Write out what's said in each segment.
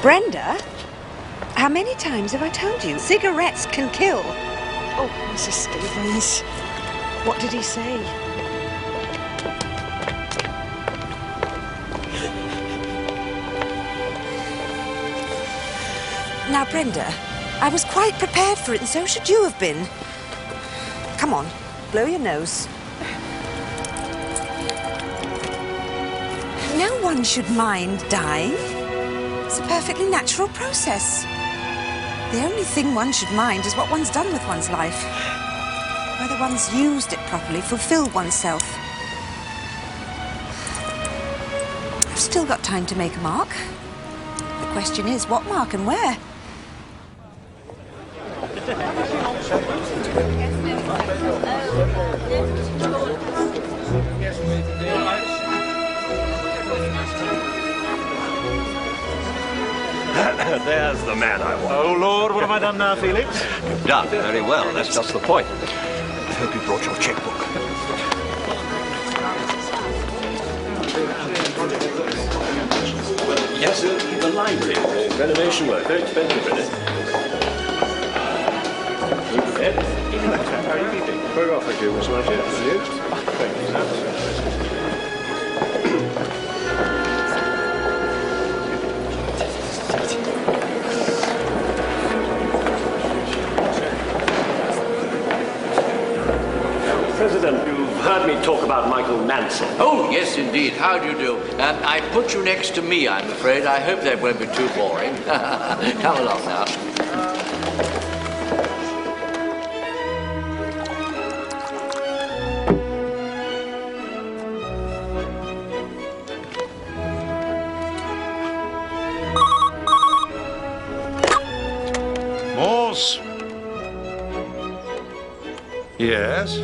Brenda, how many times have I told you? Cigarettes can kill. Oh, Mrs. Stevens, what did he say? Now, Brenda, I was quite prepared for it, and so should you have been. Come on, blow your nose. No one should mind dying. It's a perfectly natural process. The only thing one should mind is what one's done with one's life. Whether one's used it properly, fulfilled oneself. I've still got time to make a mark. The question is, what mark and where? There's the man I want. Oh, Lord, what have I done now, Felix? You've done very well. That's just the point. I hope you brought your checkbook. Yes, the library. Renovation work. Very expensive, really. How are you keeping? Very well, thank you. What's my share? And you? Thank you. President, you've heard me talk about Michael Manson. Oh, yes, indeed. How do you do? I put you next to me, I'm afraid. I hope that won't be too boring. Come along now. Morse. Yes?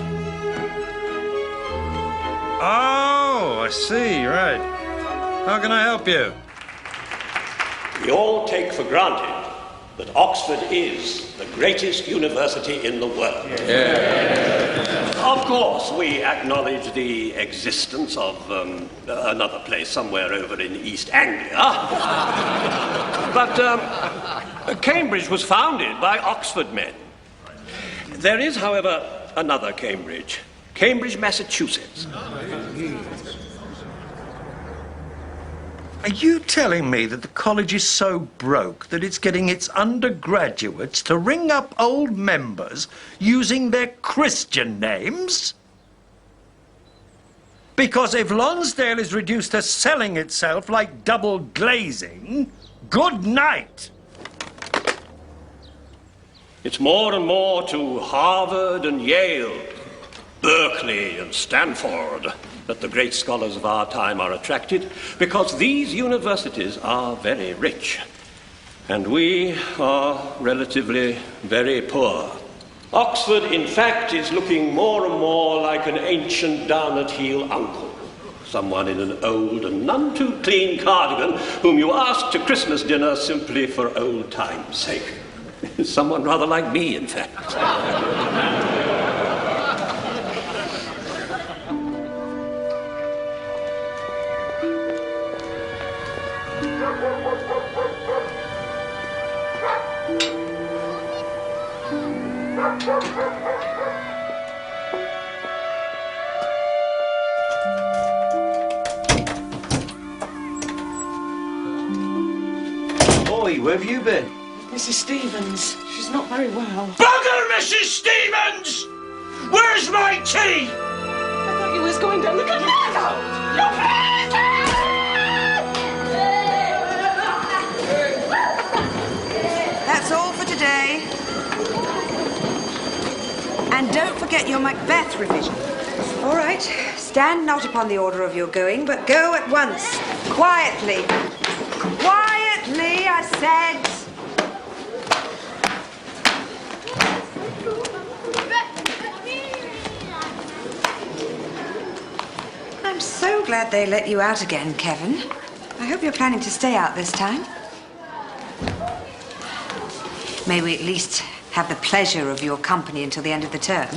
Oh, I see, right. How can I help you? We all take for granted that Oxford is the greatest university in the world. Of course, we acknowledge the existence of another place somewhere over in East Anglia. But Cambridge was founded by Oxford men. There is, however, another Cambridge. Cambridge, Massachusetts. Are you telling me that the college is so broke that it's getting its undergraduates to ring up old members using their Christian names? Because if Lonsdale is reduced to selling itself like double glazing, good night. It's more and more to Harvard and Yale, Berkeley and Stanford that the great scholars of our time are attracted, because these universities are very rich, and we are relatively very poor. Oxford, in fact, is looking more and more like an ancient down-at-heel uncle, someone in an old and none too clean cardigan whom you ask to Christmas dinner simply for old time's sake. Someone rather like me, in fact. Boy, where have you been? Mrs. Stevens, she's not very well. Bugger, Mrs. Stevens! Where's my tea? I thought you was going down the canal. That's all for today. And don't forget your Macbeth revision. All right, stand not upon the order of your going, but go at once. Quietly. Quietly, I said. I'm so glad they let you out again, Kevin. I hope you're planning to stay out this time. May we at least have the pleasure of your company until the end of the term?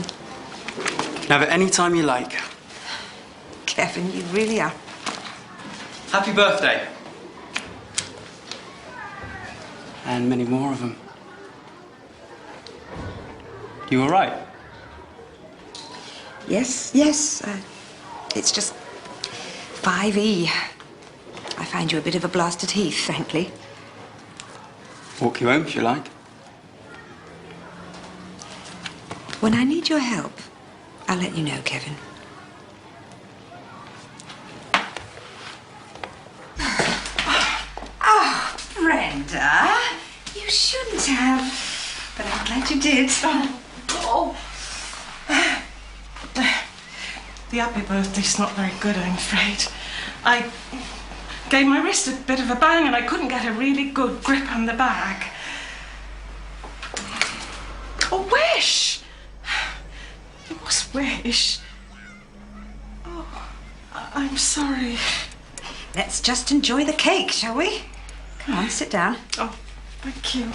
Have it any time you like. Kevin, you really are. Happy birthday. And many more of them. You all right? Yes, yes. It's just 5E. I find you a bit of a blasted heath, frankly. Walk you home if you like. When I need your help, I'll let you know, Kevin. Oh, Brenda, you shouldn't have, but I'm glad you did. Oh. The happy birthday's not very good, I'm afraid. I gave my wrist a bit of a bang and I couldn't get a really good grip on the bag. Oh, Wish! It was Wish. Oh, I'm sorry. Let's just enjoy the cake, shall we? Come on, sit down. Oh, thank you.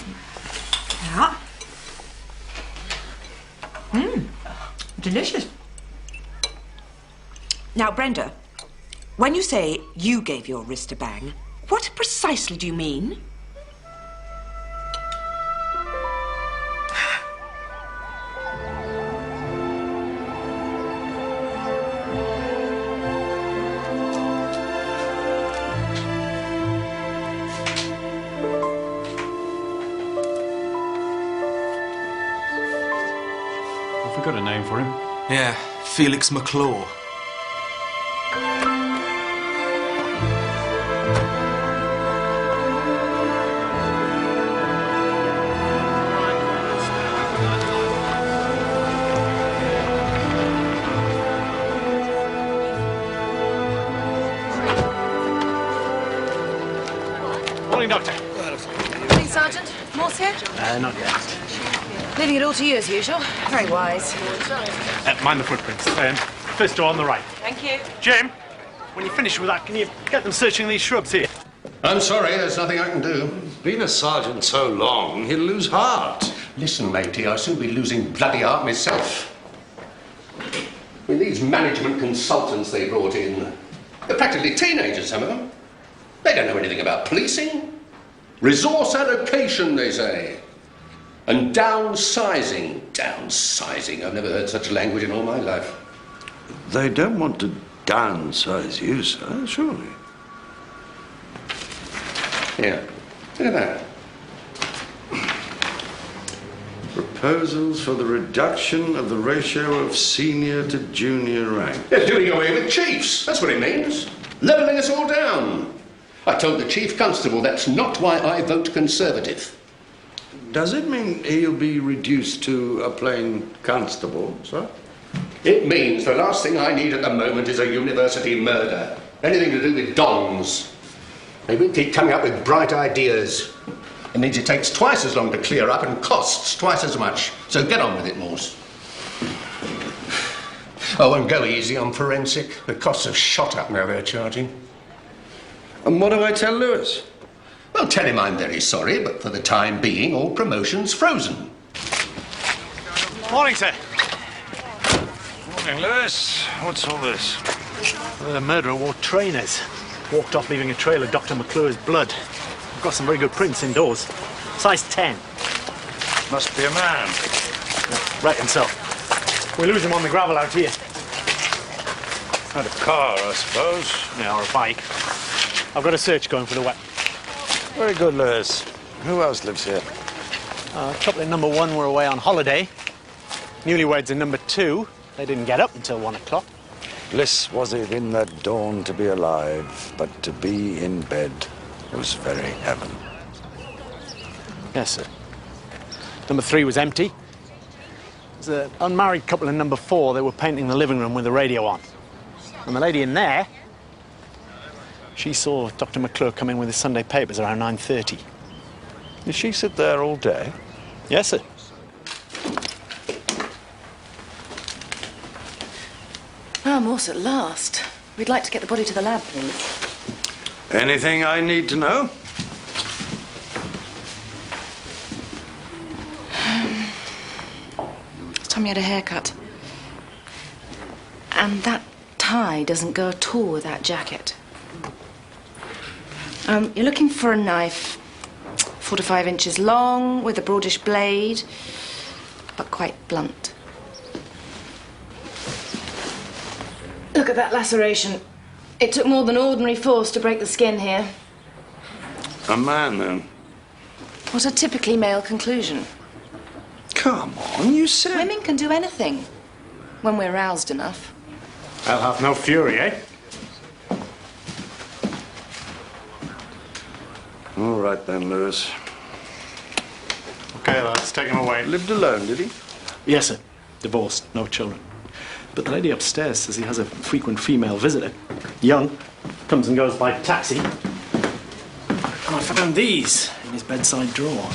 Yeah. Delicious. Now, Brenda, when you say you gave your wrist a bang, what precisely do you mean? Have we got a name for him? Yeah, Felix McClaw. Morning, Doctor. Morning, Sergeant. Morse here? Not yet. Leaving it all to you as usual. Very wise. Mind the footprints. First door on the right. Thank you. Jim, when you finish with that, can you get them searching these shrubs here? I'm sorry, there's nothing I can do. Been a sergeant so long, he'll lose heart. Listen, matey, I'll soon be losing bloody heart myself. I mean, these management consultants they brought in, they're practically teenagers, some of them. They don't know anything about policing. Resource allocation, they say. And downsizing. Downsizing. I've never heard such language in all my life. They don't want to downsize you, sir, surely. Here, look at that. Proposals for the reduction of the ratio of senior to junior rank. They're doing away with chiefs. That's what it means. Levelling us all down. I told the chief constable that's not why I vote Conservative. Does it mean he'll be reduced to a plain constable, sir? It means the last thing I need at the moment is a university murder. Anything to do with dons. They will keep coming up with bright ideas. It means it takes twice as long to clear up and costs twice as much. So get on with it, Morse. Oh, and go easy on forensic. The costs have shot up now they're charging. And what do I tell Lewis? Well, tell him I'm very sorry, but for the time being, all promotion's frozen. Morning, sir. Morning, Lewis. What's all this? The murderer wore trainers. Walked off leaving a trail of Dr. McClure's blood. We've got some very good prints indoors. Size 10. Must be a man. Reckon so. We lose him on the gravel out here. Had a car, I suppose. Yeah, or a bike. I've got a search going for the weapon. Very good, Lewis. Who else lives here? A couple in number 1 were away on holiday. Newlyweds in number 2. They didn't get up until 1 o'clock. Bliss was it in that dawn to be alive, but to be in bed was very heaven. Yes, sir. Number 3 was empty. There's an unmarried couple in number 4. They were painting the living room with the radio on. And the lady in there, she saw Dr. McClure come in with his Sunday papers around 9:30. Did she sit there all day? Yes, sir. Ah, Morse at last. We'd like to get the body to the lab, please. Anything I need to know? Last time you had a haircut. And that tie doesn't go at all with that jacket. You're looking for a knife, 4 to 5 inches long, with a broadish blade, but quite blunt. Look at that laceration. It took more than ordinary force to break the skin here. A man, then? What a typically male conclusion. Come on, you said... Women can do anything, when we're roused enough. I'll have no fury, eh? All right, then, Lewis. OK, lads, take him away. Lived alone, did he? Yes, sir. Divorced, no children. But the lady upstairs says he has a frequent female visitor. Young, comes and goes by taxi. And I found these in his bedside drawer.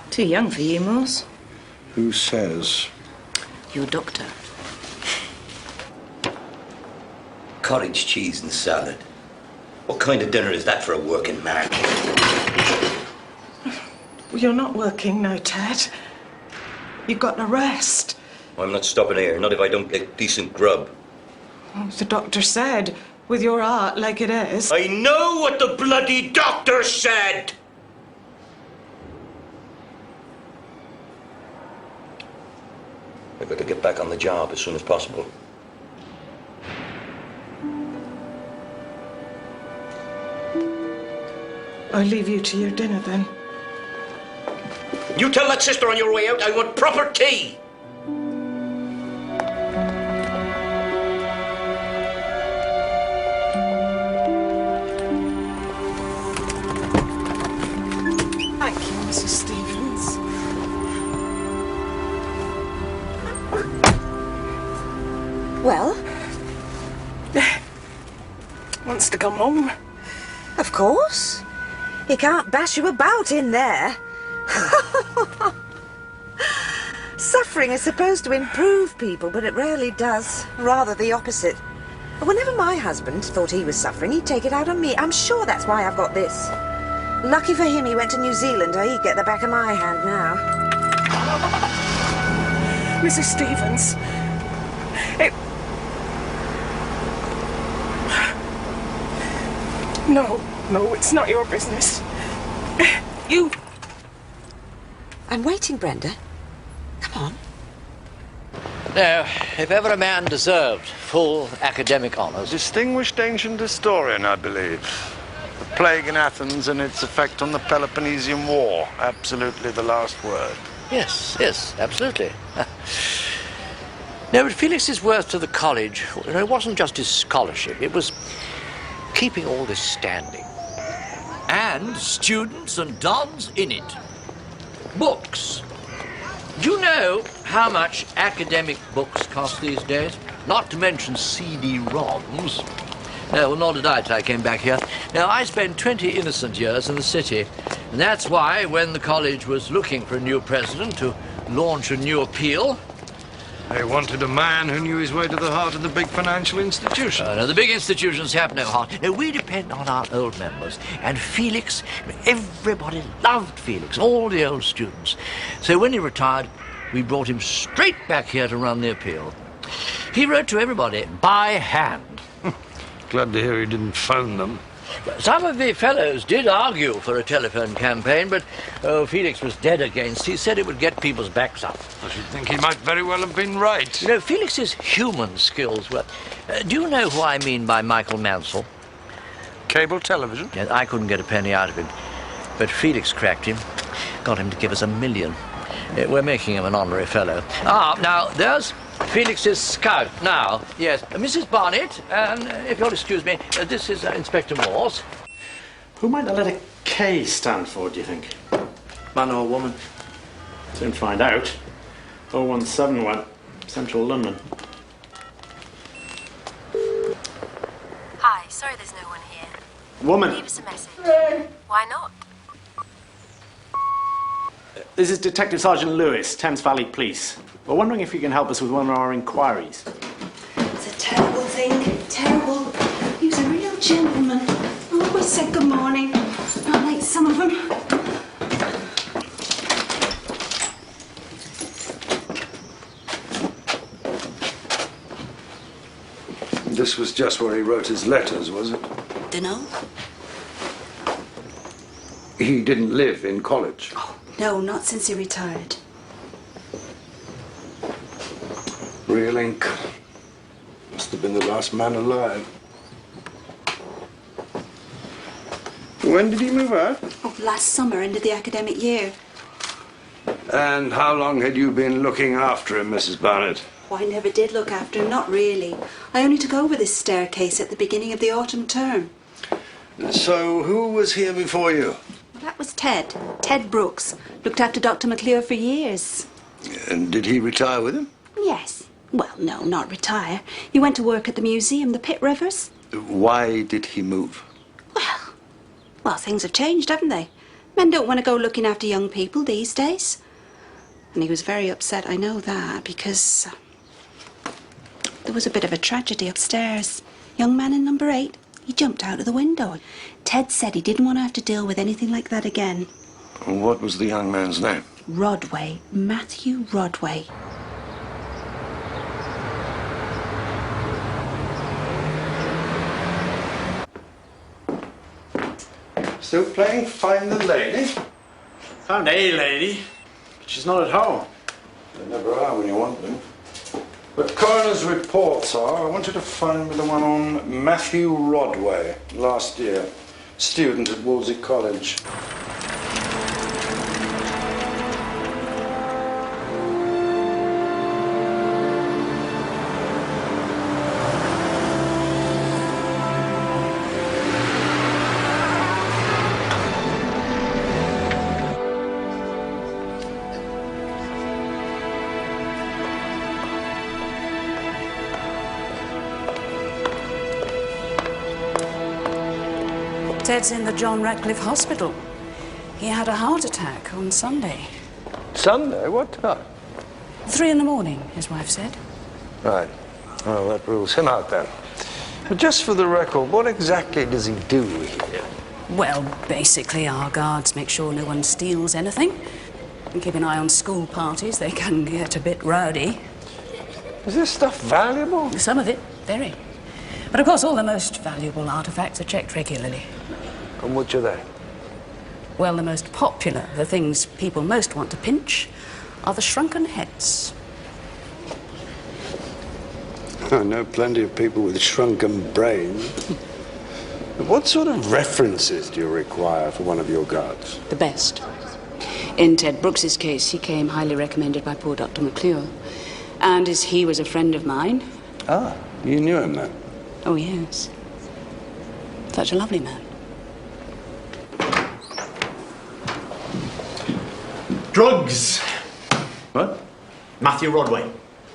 Too young for you, Morse. Who says? Your doctor. Cottage cheese and salad. What kind of dinner is that for a working man? Well, you're not working, no, Ted. You've got to rest. I'm not stopping here, not if I don't get decent grub. Well, the doctor said, with your heart like it is. I know what the bloody doctor said! I've got to get back on the job as soon as possible. I'll leave you to your dinner, then. You tell that sister on your way out I want proper tea! Thank you, Mrs. Stevens. Well? Wants to come home. Of course. He can't bash you about in there. Suffering is supposed to improve people, but it rarely does. Rather the opposite. Whenever my husband thought he was suffering, he'd take it out on me. I'm sure that's why I've got this. Lucky for him he went to New Zealand, or he'd get the back of my hand now. Mrs. Stevens, No, it's not your business. You... I'm waiting, Brenda. Come on. Now, if ever a man deserved full academic honours... Distinguished ancient historian, I believe. The plague in Athens and its effect on the Peloponnesian War. Absolutely the last word. Yes, absolutely. No, but Felix's worth to the college, it wasn't just his scholarship, it was keeping all this standing. And students and dons in it. Books. Do you know how much academic books cost these days? Not to mention CD-ROMs. No, well, nor did I till I came back here. Now, I spent 20 innocent years in the city, and that's why, when the college was looking for a new president to launch a new appeal... They wanted a man who knew his way to the heart of the big financial institution. No, the big institutions have no heart. No, we depend on our old members. And Felix, everybody loved Felix, all the old students. So when he retired, we brought him straight back here to run the appeal. He wrote to everybody by hand. Glad to hear he didn't phone them. Some of the fellows did argue for a telephone campaign, but Felix was dead against. He said it would get people's backs up. I should think he might very well have been right. You know, Felix's human skills were... do you know who I mean by Michael Mansell? Cable television? Yeah, I couldn't get a penny out of him. But Felix cracked him, got him to give us $1 million. We're making him an honorary fellow. Ah, now, there's Felix's scout. Now, yes, Mrs. Barnett, and if you'll excuse me, this is Inspector Morse. Who might the letter K stand for, do you think? Man or woman? Soon find out. 0171, Central London. Hi, sorry there's no one here. Woman. Leave us a message. Why not? This is Detective Sergeant Lewis, Thames Valley Police. We're wondering if you can help us with one of our inquiries. It's a terrible thing. Terrible. He was a real gentleman. Always said good morning. Not like some of them. This was just where he wrote his letters, was it? Dunno. He didn't live in college? Oh, no, not since he retired. Real ink. Must have been the last man alive. When did he move out? Oh, last summer, end of the academic year. And how long had you been looking after him, Mrs. Barnett? Oh, I never did look after him, not really. I only took over this staircase at the beginning of the autumn term. So who was here before you? Well, that was Ted. Ted Brooks. Looked after Dr. McClure for years. And did he retire with him? Yes. Well, no, not retire. He went to work at the museum, the Pitt Rivers. Why did he move? Well, things have changed, haven't they? Men don't want to go looking after young people these days. And he was very upset, I know that, because there was a bit of a tragedy upstairs. Young man in number 8, he jumped out of the window. Ted said he didn't want to have to deal with anything like that again. What was the young man's name? Rodway. Matthew Rodway. Still playing Find the Lady? Found a lady. She's not at home. They never are when you want them. But coroner's reports are, I want you to find me the one on Matthew Rodway, last year. Student at Wolsey College. Ted's in the John Ratcliffe Hospital. He had a heart attack on Sunday. Sunday? What time? 3 in the morning, his wife said. Right. Well, that rules him out then. But just for the record, what exactly does he do here? Well, basically our guards make sure no one steals anything and keep an eye on school parties. They can get a bit rowdy. Is this stuff valuable? Some of it, very. But of course all the most valuable artifacts are checked regularly. And which are they? Well, the most popular, the things people most want to pinch, are the shrunken heads. I know plenty of people with shrunken brains. What sort of references do you require for one of your guards? The best. In Ted Brooks's case, he came highly recommended by poor Dr. McClure. And as he was a friend of mine... Ah, you knew him then? Oh, yes. Such a lovely man. Drugs. What? Matthew Rodway.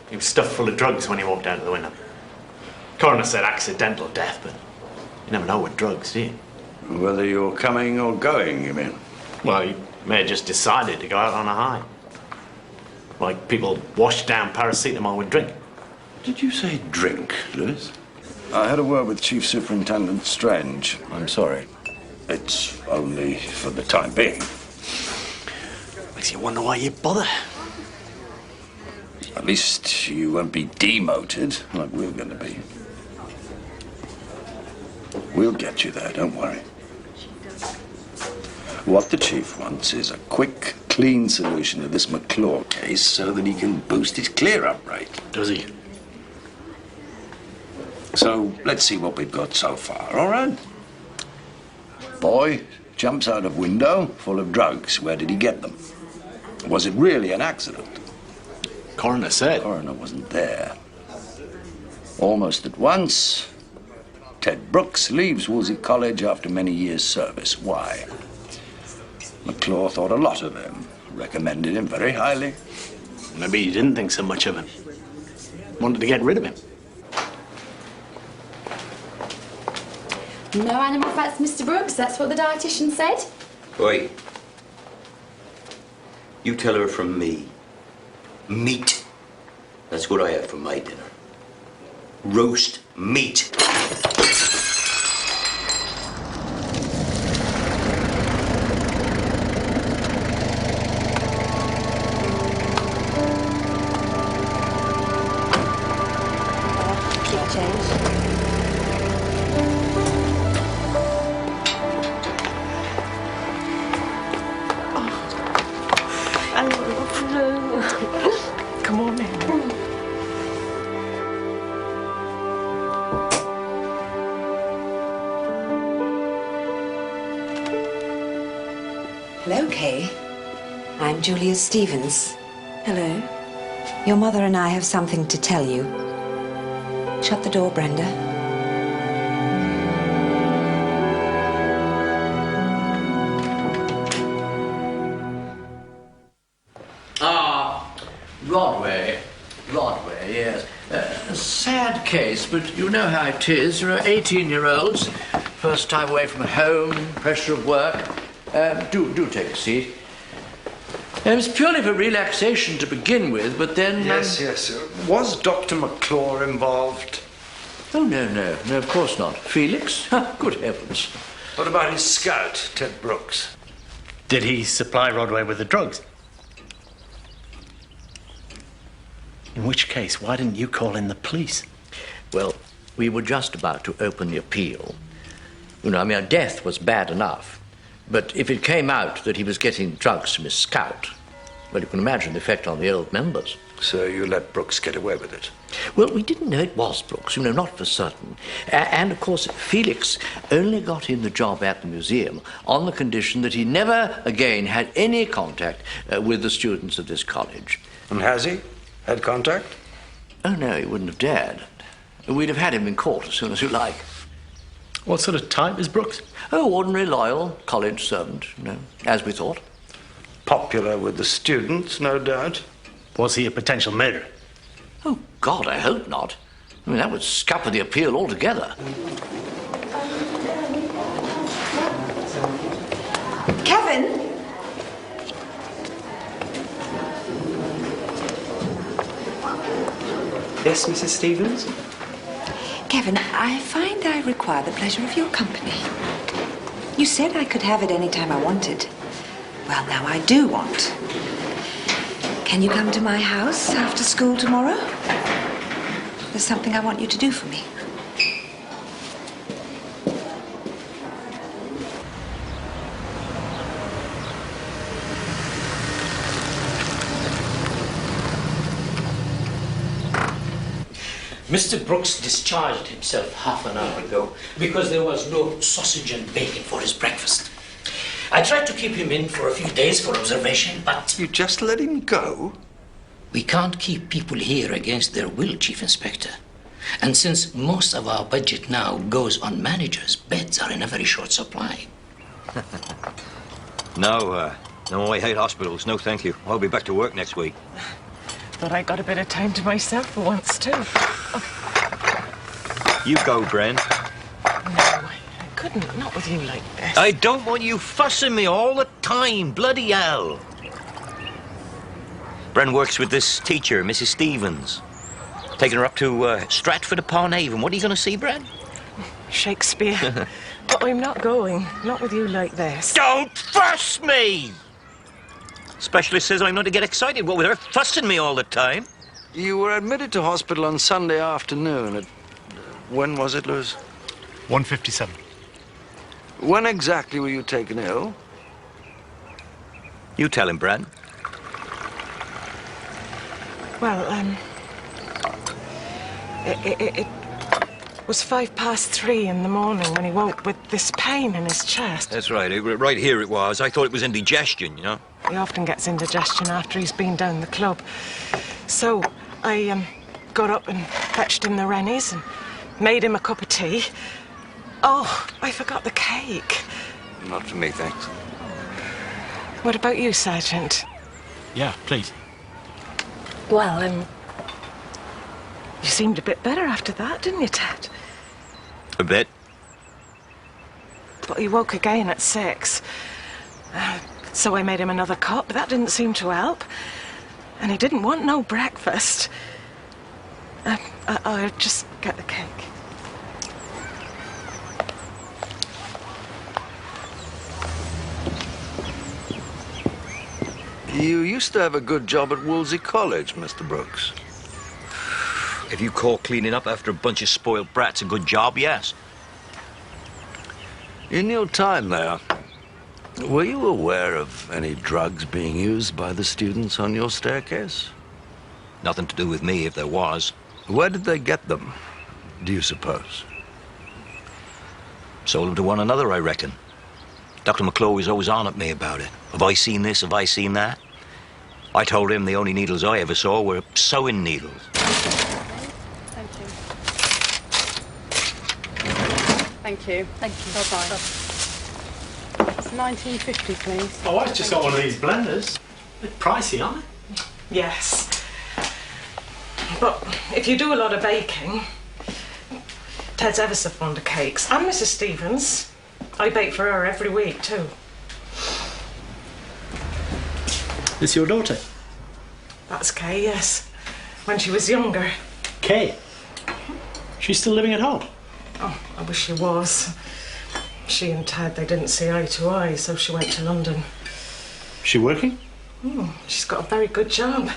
He was stuffed full of drugs when he walked out of the window. Coroner said accidental death, but you never know with drugs, do you? Whether you're coming or going, you mean? Well, he may have just decided to go out on a high. Like people wash down paracetamol with drink. Did you say drink, Lewis? I had a word with Chief Superintendent Strange. I'm sorry. It's only for the time being. Makes you wonder why you bother. At least you won't be demoted like we're going to be. We'll get you there, don't worry. What the chief wants is a quick, clean solution to this McClure case so that he can boost his clear-up rate. Does he? So let's see what we've got so far, all right? Boy jumps out of window full of drugs. Where did he get them? Was it really an accident? Coroner said. Coroner wasn't there. Almost at once, Ted Brooks leaves Wolsey College after many years' service. Why? McClure thought a lot of him, recommended him very highly. Maybe he didn't think so much of him. Wanted to get rid of him. No animal fats, Mr. Brooks. That's what the dietitian said. Oi. You tell her from me. Meat. That's what I have for my dinner. Roast meat. Come on in. Hello, Kay. I'm Julia Stevens. Hello. Your mother and I have something to tell you. Shut the door, Brenda. Rodway, yes. A sad case, but you know how it is. There are 18-year-olds, first time away from home, pressure of work. Do take a seat. It's purely for relaxation to begin with, but then... Yes. Was Dr. McClure involved? Oh, no, of course not. Felix? Good heavens. What about his scout, Ted Brooks? Did he supply Rodway with the drugs? In which case, why didn't you call in the police? Well, we were just about to open the appeal. You know, I mean, death was bad enough. But if it came out that he was getting drugs from his scout, well, you can imagine the effect on the old members. So you let Brooks get away with it? Well, we didn't know it was Brooks, you know, not for certain. And, of course, Felix only got in the job at the museum on the condition that he never again had any contact with the students of this college. And has he had contact? Oh, no, he wouldn't have dared. We'd have had him in court as soon as you like. What sort of type is Brooks? Oh, ordinary, loyal, college servant, you know, as we thought. Popular with the students, no doubt. Was he a potential murderer? Oh, God, I hope not. I mean, that would scupper the appeal altogether. Kevin? Yes, Mrs. Stevens? Kevin, I find I require the pleasure of your company. You said I could have it any time I wanted. Well, now I do want. Can you come to my house after school tomorrow? There's something I want you to do for me. Mr. Brooks discharged himself half an hour ago because there was no sausage and bacon for his breakfast. I tried to keep him in for a few days for observation, but... You just let him go? We can't keep people here against their will, Chief Inspector. And since most of our budget now goes on managers, beds are in a very short supply. No, I hate hospitals. No, thank you. I'll be back to work next week. But I got a bit of time to myself for once, too. You go, Bren. No, I couldn't. Not with you like this. I don't want you fussing me all the time. Bloody hell. Bren works with this teacher, Mrs. Stevens. Taking her up to Stratford-upon-Avon. What are you going to see, Bren? Shakespeare. But I'm not going. Not with you like this. Don't fuss me! Specialist says I'm not to get excited. What with her fussing me all the time? You were admitted to hospital on Sunday afternoon at... When was it, Lewis? 1:57. When exactly were you taken ill? You tell him, Bren. Well, it was 3:05 in the morning when he woke with this pain in his chest. That's right. Right here it was. I thought it was indigestion, you know. He often gets indigestion after he's been down the club. So I got up and fetched him the Rennies and made him a cup of tea. Oh, I forgot the cake. Not for me, thanks. What about you, Sergeant? Yeah, please. Well, you seemed a bit better after that, didn't you, Ted? A bit. But he woke again at 6. So I made him another cup, but that didn't seem to help. And he didn't want no breakfast. I'll just get the cake. You used to have a good job at Wolsey College, Mr. Brooks. If you call cleaning up after a bunch of spoiled brats a good job, yes. In your time there, Were you aware of any drugs being used by the students on your staircase? Nothing to do with me if there was. Where did they get them, do you suppose? Sold them to one another, I reckon. Dr. McClure was always on at me about it. Have I seen this? Have I seen that? I told him the only needles I ever saw were sewing needles. Thank you. Thank you. Thank you. Bye-bye. It's 1950, please. Oh, I've just got one of these blenders. A bit pricey, aren't they? Yes. But if you do a lot of baking, Ted's ever so fond of cakes. And Mrs. Stevens. I bake for her every week, too. This your daughter? That's Kay, yes. When she was younger. Kay? She's still living at home? Oh, I wish she was. She and Ted, they didn't see eye to eye, so she went to London. She working? She's got a very good job.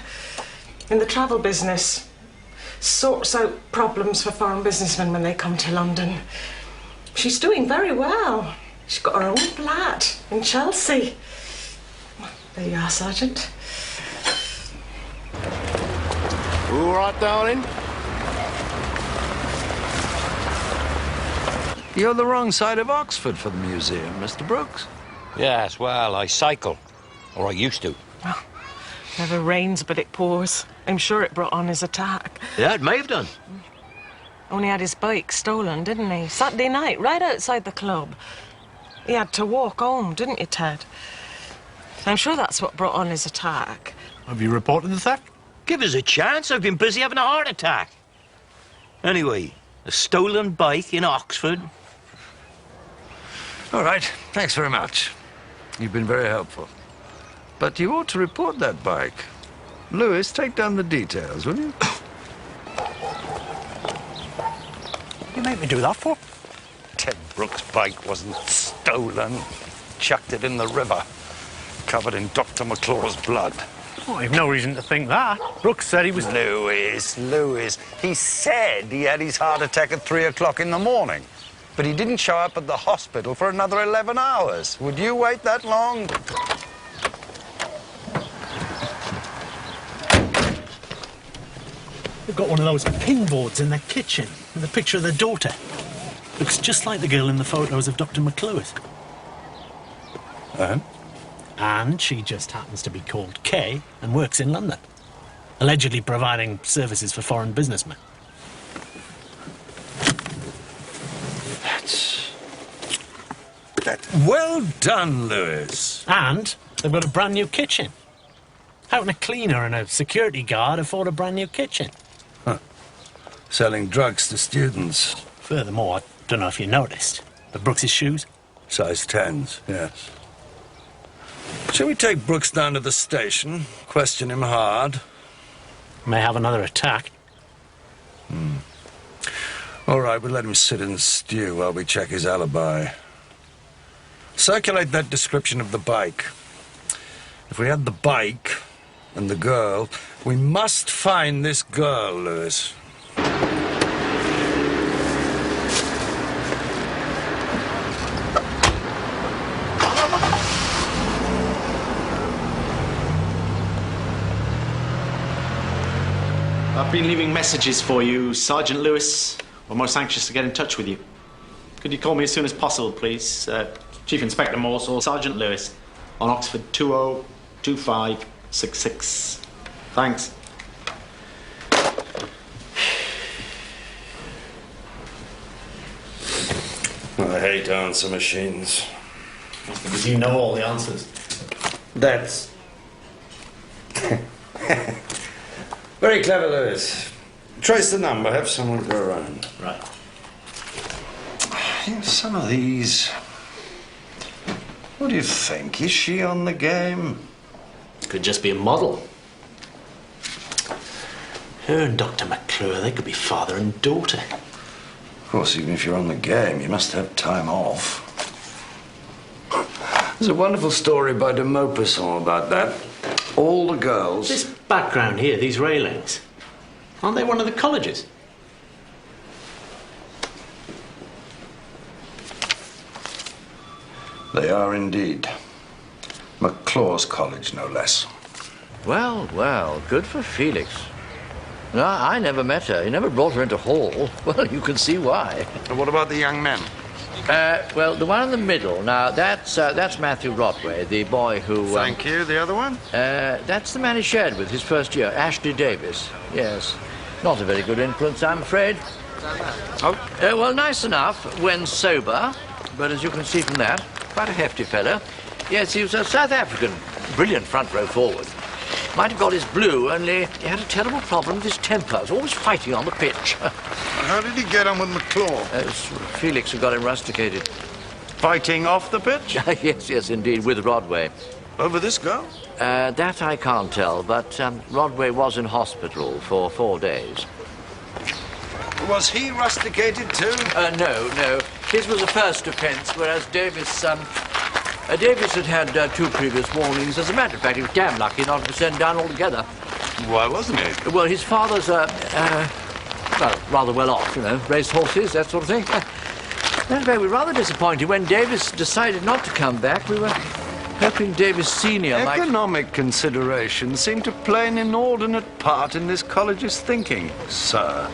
In the travel business. Sorts out problems for foreign businessmen when they come to London. She's doing very well. She's got her own flat in Chelsea. There you are, Sergeant. All right, darling? You're the wrong side of Oxford for the museum, Mr. Brooks. Yes, well, I cycle. Or I used to. Well, never rains, but it pours. I'm sure it brought on his attack. Yeah, it may have done. Only had his bike stolen, didn't he? Saturday night, right outside the club. He had to walk home, didn't you, Ted? I'm sure that's what brought on his attack. Have you reported the theft? Give us a chance. I've been busy having a heart attack. Anyway, a stolen bike in Oxford. All right, thanks very much. You've been very helpful. But you ought to report that bike. Lewis, take down the details, will you? You make me do that for? Ted Brooks' bike wasn't stolen. Chucked it in the river, covered in Dr. McClure's blood. Oh, I've no reason to think that. Brooks said he was... Lewis. He said he had his heart attack at 3 o'clock in the morning. But he didn't show up at the hospital for another 11 hours. Would you wait that long? They've got one of those ping boards in their kitchen with a picture of their daughter. Looks just like the girl in the photos of Dr. McClure's. And she just happens to be called Kay and works in London, allegedly providing services for foreign businessmen. That's well done, Lewis. And they've got a brand new kitchen. How can a cleaner and a security guard afford a brand new kitchen? Selling drugs to students. Furthermore, I don't know if you noticed, but Brooks's shoes? Size 10s, yes. Shall we take Brooks down to the station, question him hard? May have another attack. All right, we'll let him sit in the stew while we check his alibi. Circulate that description of the bike. If we had the bike and the girl, we must find this girl, Lewis. I've been leaving messages for you, Sergeant Lewis. We're most anxious to get in touch with you. Could you call me as soon as possible, please? Chief Inspector Morsel, Sergeant Lewis, on Oxford 202566. Thanks. I hate answer machines. That's because you know all the answers. That's... Very clever, Lewis. Trace the number, have someone go around. Right. Some of these... What do you think? Is she on the game? Could just be a model. Her and Dr. McClure, they could be father and daughter. Of course, even if you're on the game, you must have time off. There's a wonderful story by de Maupassant about that. All the girls... This background here, these railings, aren't they one of the colleges? They are indeed. McClaw's college, no less. Well, well, good for Felix. No, I never met her. He never brought her into hall. Well, you can see why. And what about the young men? Well, the one in the middle, now, that's Matthew Rodway, the boy who... Thank you. The other one? That's the man he shared with his first year, Ashley Davis. Yes. Not a very good influence, I'm afraid. Oh? Well, nice enough when sober, but as you can see from that, quite a hefty fellow. Yes, he was a South African, brilliant front row forward. Might have got his blue, only he had a terrible problem with his temper. He was always fighting on the pitch. How did he get on with McClaw? Felix who got him rusticated. Fighting off the pitch? Yes, yes, indeed, with Rodway. Over this girl? That I can't tell, but Rodway was in hospital for 4 days. Was he rusticated too? No. His was a first offence, whereas Davis, Davis had had 2 previous warnings. As a matter of fact, he was damn lucky not to be sent down altogether. Why wasn't he? Well, his father's, well, rather well off, you know, raced horses, that sort of thing. Anyway, we were rather disappointed when Davis decided not to come back. We were hoping Davis Sr. might... Economic considerations seem to play an inordinate part in this college's thinking, sir.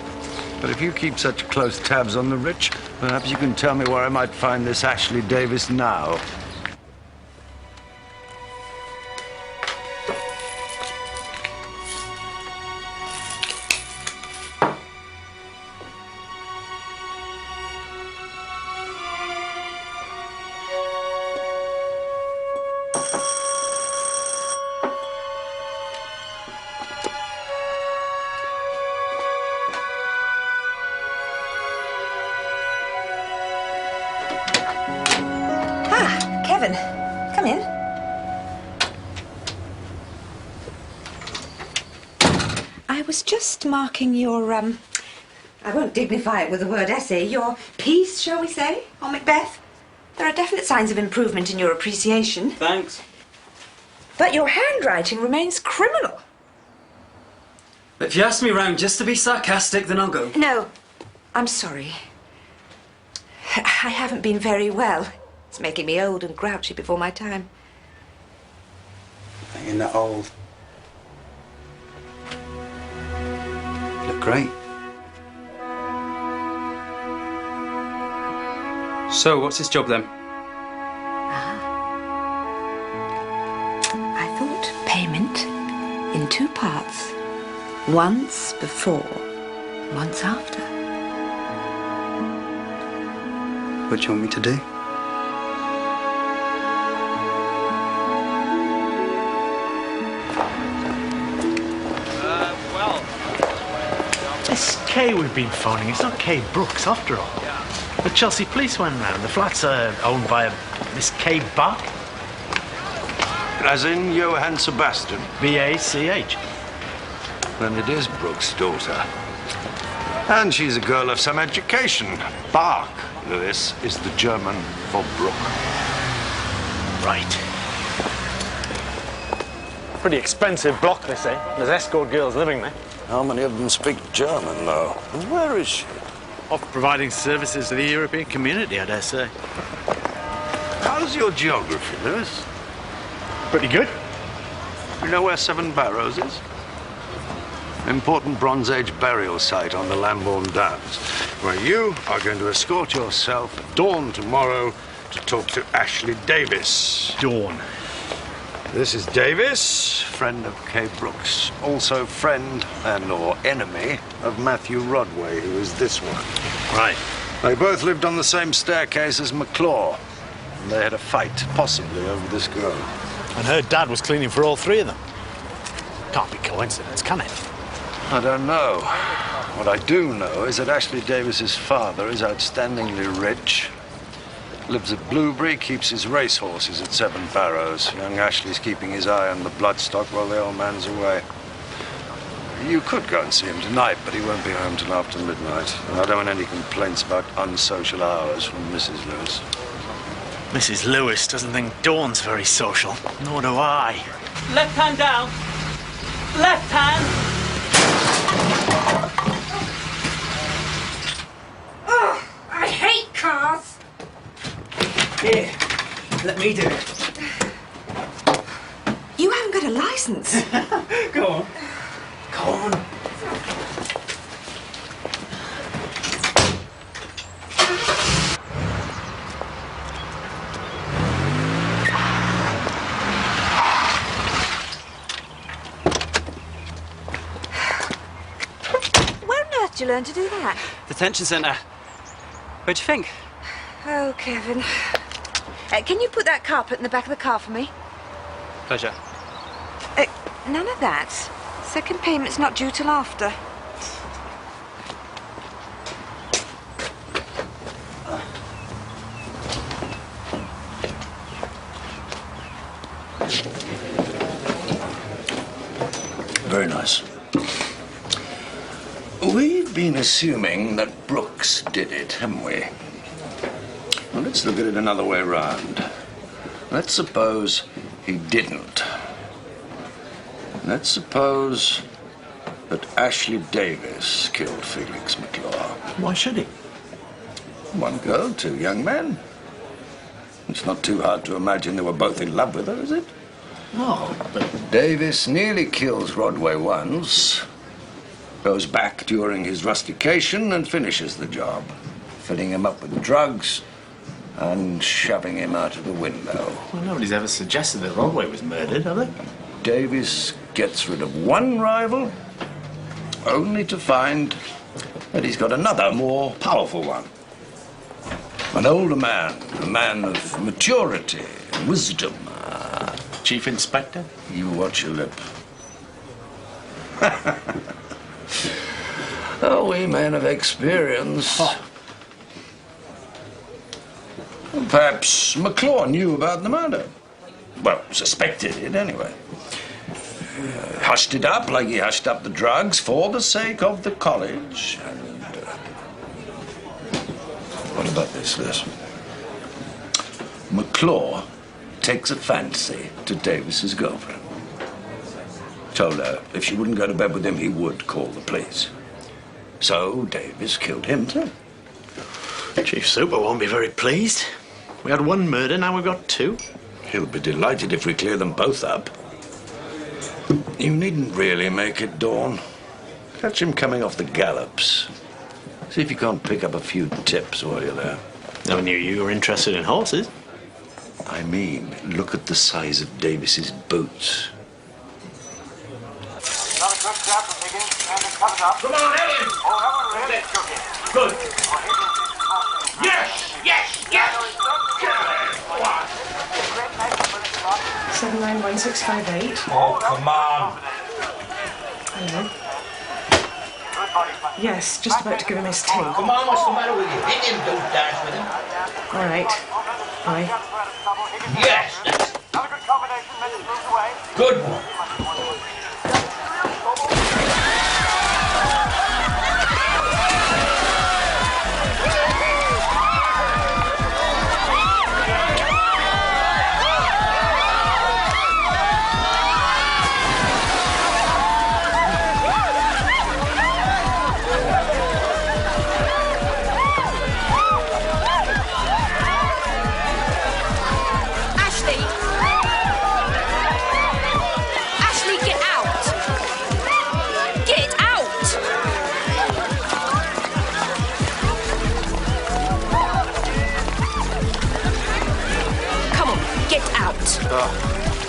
But if you keep such close tabs on the rich, perhaps you can tell me where I might find this Ashley Davis now. Kevin, come in. I was just marking your, I won't dignify it with the word essay, your piece, shall we say, on Macbeth. There are definite signs of improvement in your appreciation. Thanks. But your handwriting remains criminal. If you ask me round just to be sarcastic, then I'll go. No, I'm sorry. I haven't been very well. It's making me old and grouchy before my time. You're not old. You look great. So, what's his job then? I thought payment in 2 parts. Once before, once after. What do you want me to do? This Kay we've been phoning, it's not Kay Brooks after all. The Chelsea police went round. The flat's owned by a Miss Kay Bach. As in Johann Sebastian? B-A-C-H. Then it is Brooks' daughter. And she's a girl of some education. Bach, Lewis, is the German for Brook. Right. Pretty expensive block, this, eh? There's escort girls living there. How many of them speak German, though? And where is she? Off providing services to the European community, I dare say. How's your geography, Lewis? Pretty good. You know where Seven Barrows is? Important Bronze Age burial site on the Lambourne Downs, where you are going to escort yourself at dawn tomorrow to talk to Ashley Davis. Dawn. This is Davis, friend of Kay Brooks, also friend and/or enemy of Matthew Rodway, who is this one. Right. They both lived on the same staircase as McClaw, and they had a fight, possibly over this girl. And her dad was cleaning for all 3 of them. Can't be coincidence, can it? I don't know. What I do know is that Ashley Davis's father is outstandingly rich. Lives at Blueberry, keeps his racehorses at Seven Barrows. Young Ashley's keeping his eye on the bloodstock while the old man's away. You could go and see him tonight, but he won't be home till after midnight. And I don't want any complaints about unsocial hours from Mrs. Lewis. Mrs. Lewis doesn't think Dawn's very social. Nor do I. Left hand down. Left hand. Oh, I hate cars. Here, let me do it. a licence. Go on. Go on. Where on earth did you learn to do that? Detention centre. What'd you think? Oh, Kevin. Can you put that carpet in the back of the car for me? Pleasure. None of that. Second payment's not due till after. Very nice. We've been assuming that Brooks did it, haven't we? Well, let's look at it another way round. Let's suppose he didn't. Let's suppose that Ashley Davis killed Felix McClure. Why should he? One girl, two young men. It's not too hard to imagine they were both in love with her, is it? No, but Davis nearly kills Rodway once, goes back during his rustication and finishes the job, filling him up with drugs and shoving him out of the window. Well, nobody's ever suggested that Rodway was murdered, have they? Davis gets rid of one rival, only to find that he's got another, more powerful one. An older man, a man of maturity, wisdom. Chief Inspector? You watch your lip. Oh, we men of experience. Oh. Perhaps McClure knew about the murder. Well, suspected it anyway. Hushed it up like he hushed up the drugs for the sake of the college. And what about this, Liz? McClure takes a fancy to Davis's girlfriend. Told her if she wouldn't go to bed with him, he would call the police. So Davis killed him too. Chief Super won't be very pleased. We had one murder, now we've got two. He'll be delighted if we clear them both up. You needn't really make it, Dawn. Catch him coming off the gallops. See if you can't pick up a few tips while you're there. Never knew you were interested in horses. I mean, look at the size of Davis's boots. Come on, Ellen! Good. Yes, yes, yes! 791658. Oh, come on. Hello. Yes, just about to give him his tea. Come on, what's the matter with you? Hit him, don't dance with him. All right. Bye. Yes, that's... Good one.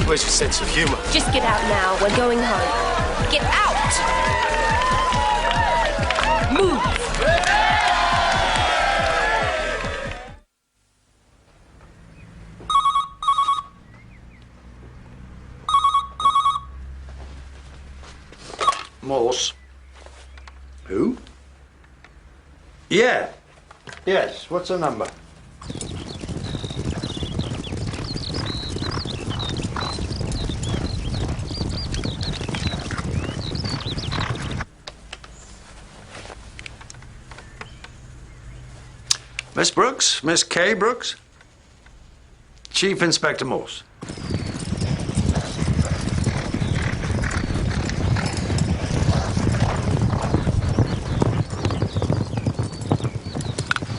Where's your sense of humour? Just get out now. We're going home. Get out! Move! Morse. Who? Yeah. Yes, what's the number? Miss Brooks? Miss Kay Brooks? Chief Inspector Morse.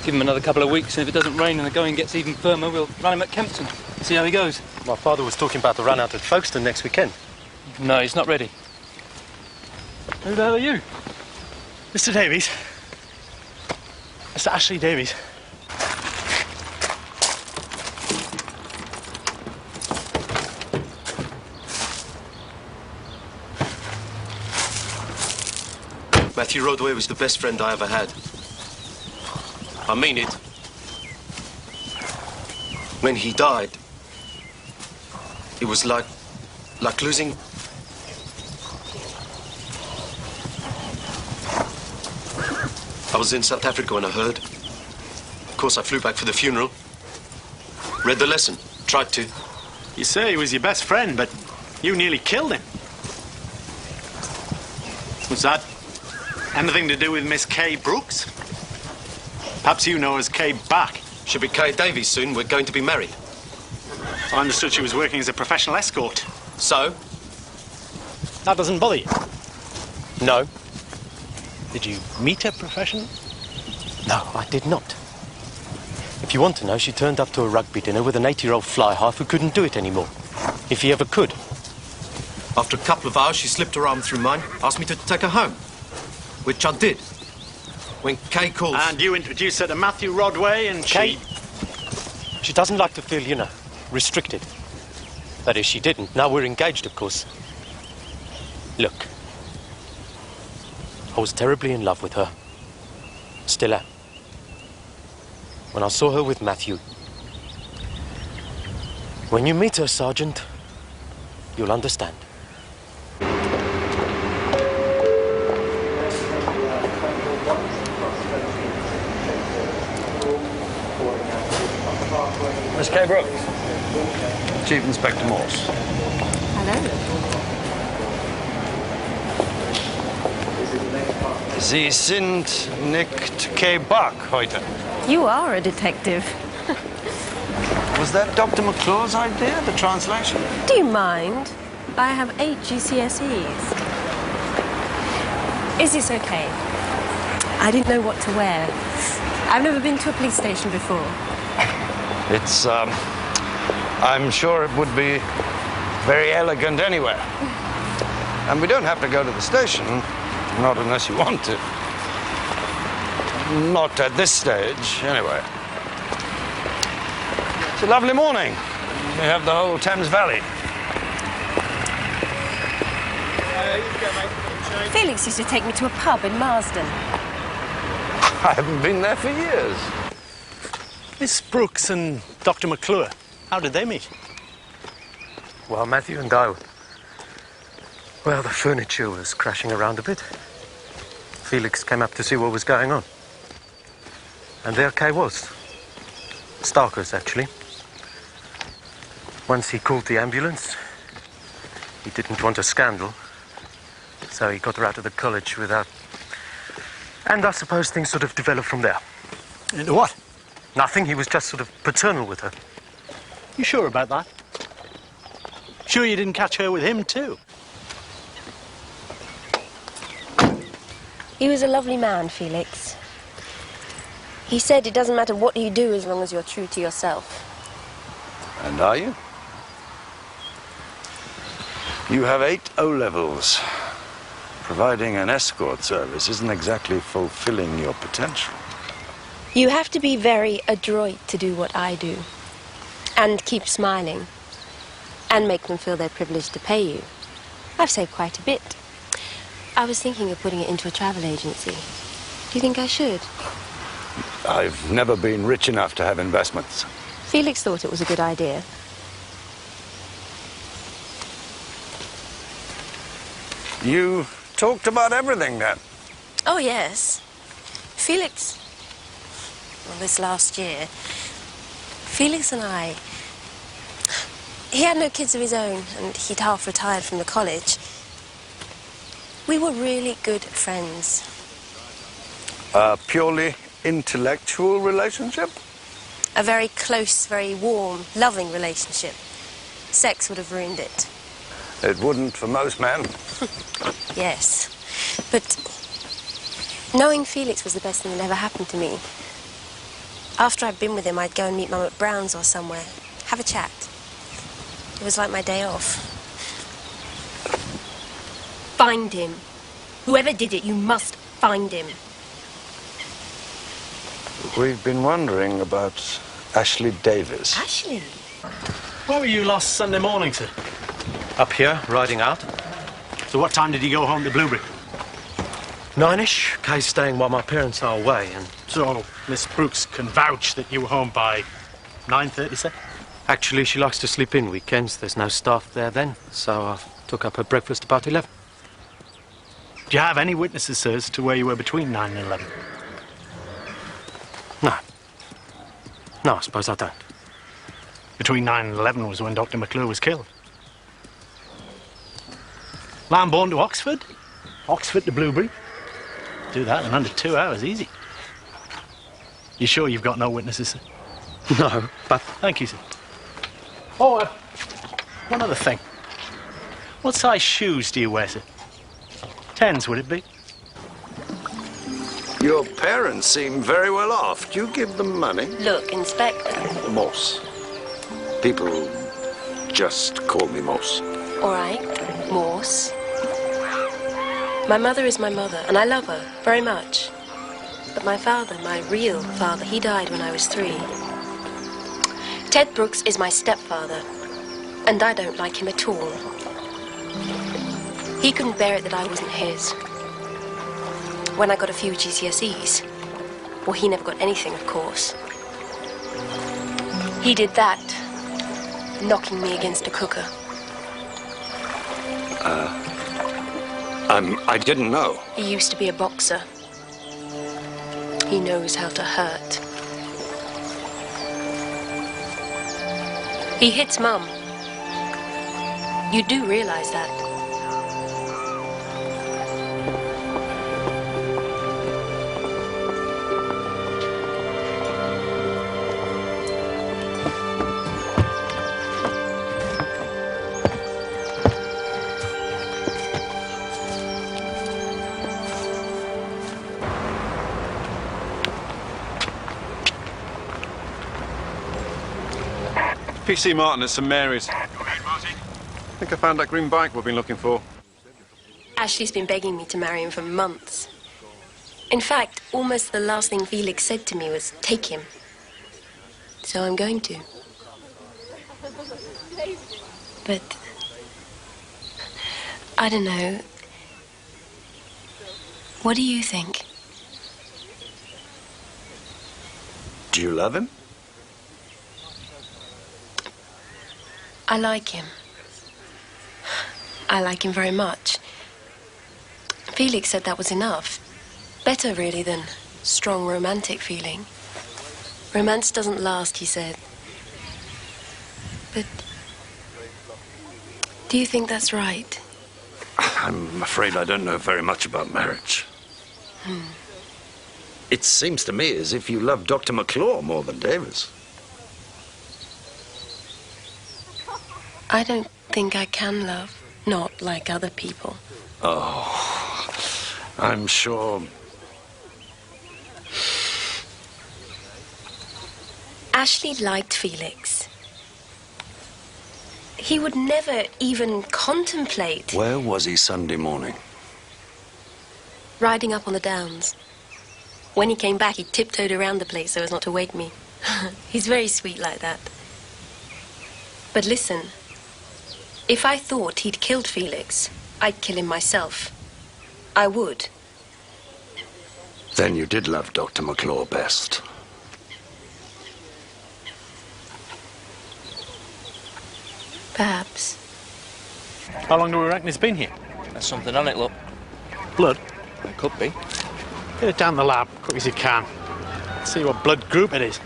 Give him another couple of weeks, and if it doesn't rain and the going gets even firmer, we'll run him at Kempton. See how he goes. My father was talking about the run out at Folkestone next weekend. No, he's not ready. Who the hell are you? Mr. Davies? Mr. Ashley Davies? Matthew Rodway was the best friend I ever had. I mean it. When he died, it was like losing... I was in South Africa when I heard. Of course, I flew back for the funeral. Read the lesson. Tried to. You say he was your best friend, but you nearly killed him. Was that anything to do with Miss Kay Brooks? Perhaps you know her as Kay Back. She'll be Kay Davies soon. We're going to be married. I understood she was working as a professional escort. So? That doesn't bother you? No. Did you meet her professionally? No, I did not. If you want to know, she turned up to a rugby dinner with an 80-year-old fly half who couldn't do it anymore. If he ever could. After a couple of hours, she slipped her arm through mine, asked me to take her home. Which I did. When Kay calls... And you introduced her to Matthew Rodway and Kay... She doesn't like to feel, you know, restricted. That is, she didn't. Now we're engaged, of course. Look. I was terribly in love with her. Still am. When I saw her with Matthew. When you meet her, Sergeant, you'll understand. Miss Kay Brooks. Chief Inspector Morse. Hello. Sie sind nicht Kay Buck heute. You are a detective. Was that Dr. McClure's idea, the translation? Do you mind? I have 8 GCSEs. Is this okay? I didn't know what to wear. I've never been to a police station before. It's, I'm sure it would be very elegant anywhere. And we don't have to go to the station, not unless you want to. Not at this stage, anyway. It's a lovely morning. We have the whole Thames Valley. Felix used to take me to a pub in Marsden. I haven't been there for years. Miss Brooks and Dr. McClure, how did they meet? Well, Matthew and I... Well, the furniture was crashing around a bit. Felix came up to see what was going on. And there Kay was. Starkers, actually. Once he called the ambulance, he didn't want a scandal, so he got her out of the college without... And I suppose things sort of developed from there. Into what? Nothing, he was just sort of paternal with her. You sure about that? Sure you didn't catch her with him, too? He was a lovely man, Felix. He said it doesn't matter what you do as long as you're true to yourself. And are you? You have 8 O-levels. Providing an escort service isn't exactly fulfilling your potential. You have to be very adroit to do what I do. And keep smiling. And make them feel they're privileged to pay you. I've saved quite a bit. I was thinking of putting it into a travel agency. Do you think I should? I've never been rich enough to have investments. Felix thought it was a good idea. You talked about everything then. Oh, yes. Felix... Well, this last year, Felix and I... He had no kids of his own, and he'd half retired from the college. We were really good friends. A purely intellectual relationship? A very close, very warm, loving relationship. Sex would have ruined it. It wouldn't for most men. Yes. But knowing Felix was the best thing that ever happened to me. After I'd been with him, I'd go and meet Mum at Brown's or somewhere. Have a chat. It was like my day off. Find him. Whoever did it, you must find him. We've been wondering about Ashley Davis. Ashley? Where were you last Sunday morning, sir? Up here, riding out. So what time did you go home to Blueberry? 9ish. Kay's staying while my parents are away, and... So Miss Brooks can vouch that you were home by 9:30, sir? Actually, she likes to sleep in weekends. There's no staff there then, so I took up her breakfast about 11. Do you have any witnesses, sir, as to where you were between 9 and 11? No. No, I suppose I don't. Between 9 and 11 was when Dr. McClure was killed. Lambourne to Oxford? Oxford to Blueberry? Do that in under 2 hours, easy. You sure you've got no witnesses, sir? No, but... Thank you, sir. Oh, one other thing. What size shoes do you wear, sir? 10s, would it be? Your parents seem very well off. Do you give them money? Look, Inspector. Moss. People just call me Moss. All right, Morse. My mother is my mother, and I love her very much. But my father, my real father, he died when I was 3. Ted Brooks is my stepfather, and I don't like him at all. He couldn't bear it that I wasn't his. When I got a few GCSEs, well, he never got anything, of course. He did that, knocking me against a cooker. I didn't know. He used to be a boxer. He knows how to hurt. He hits Mum. You do realize that? PC Martin at St Mary's. Go ahead, Marty. I think I found that green bike we've been looking for. Ashley's been begging me to marry him for months. In fact, almost the last thing Felix said to me was, take him. So I'm going to. But... I don't know. What do you think? Do you love him? I like him. I like him very much. Felix said that was enough. Better, really, than strong romantic feeling. Romance doesn't last, he said. But... do you think that's right? I'm afraid I don't know very much about marriage. It seems to me as if you love Dr. McClure more than Davis. I don't think I can love, not like other people. Oh, I'm sure... Ashley liked Felix. He would never even contemplate... Where was he Sunday morning? Riding up on the downs. When he came back, he tiptoed around the place so as not to wake me. He's very sweet like that. But listen... if I thought he'd killed Felix, I'd kill him myself. I would. Then you did love Dr. McClure best. Perhaps. How long do we reckon it's been here? There's something on it, look. Blood? It could be. Get it down the lab, quick as you can. See what blood group it is.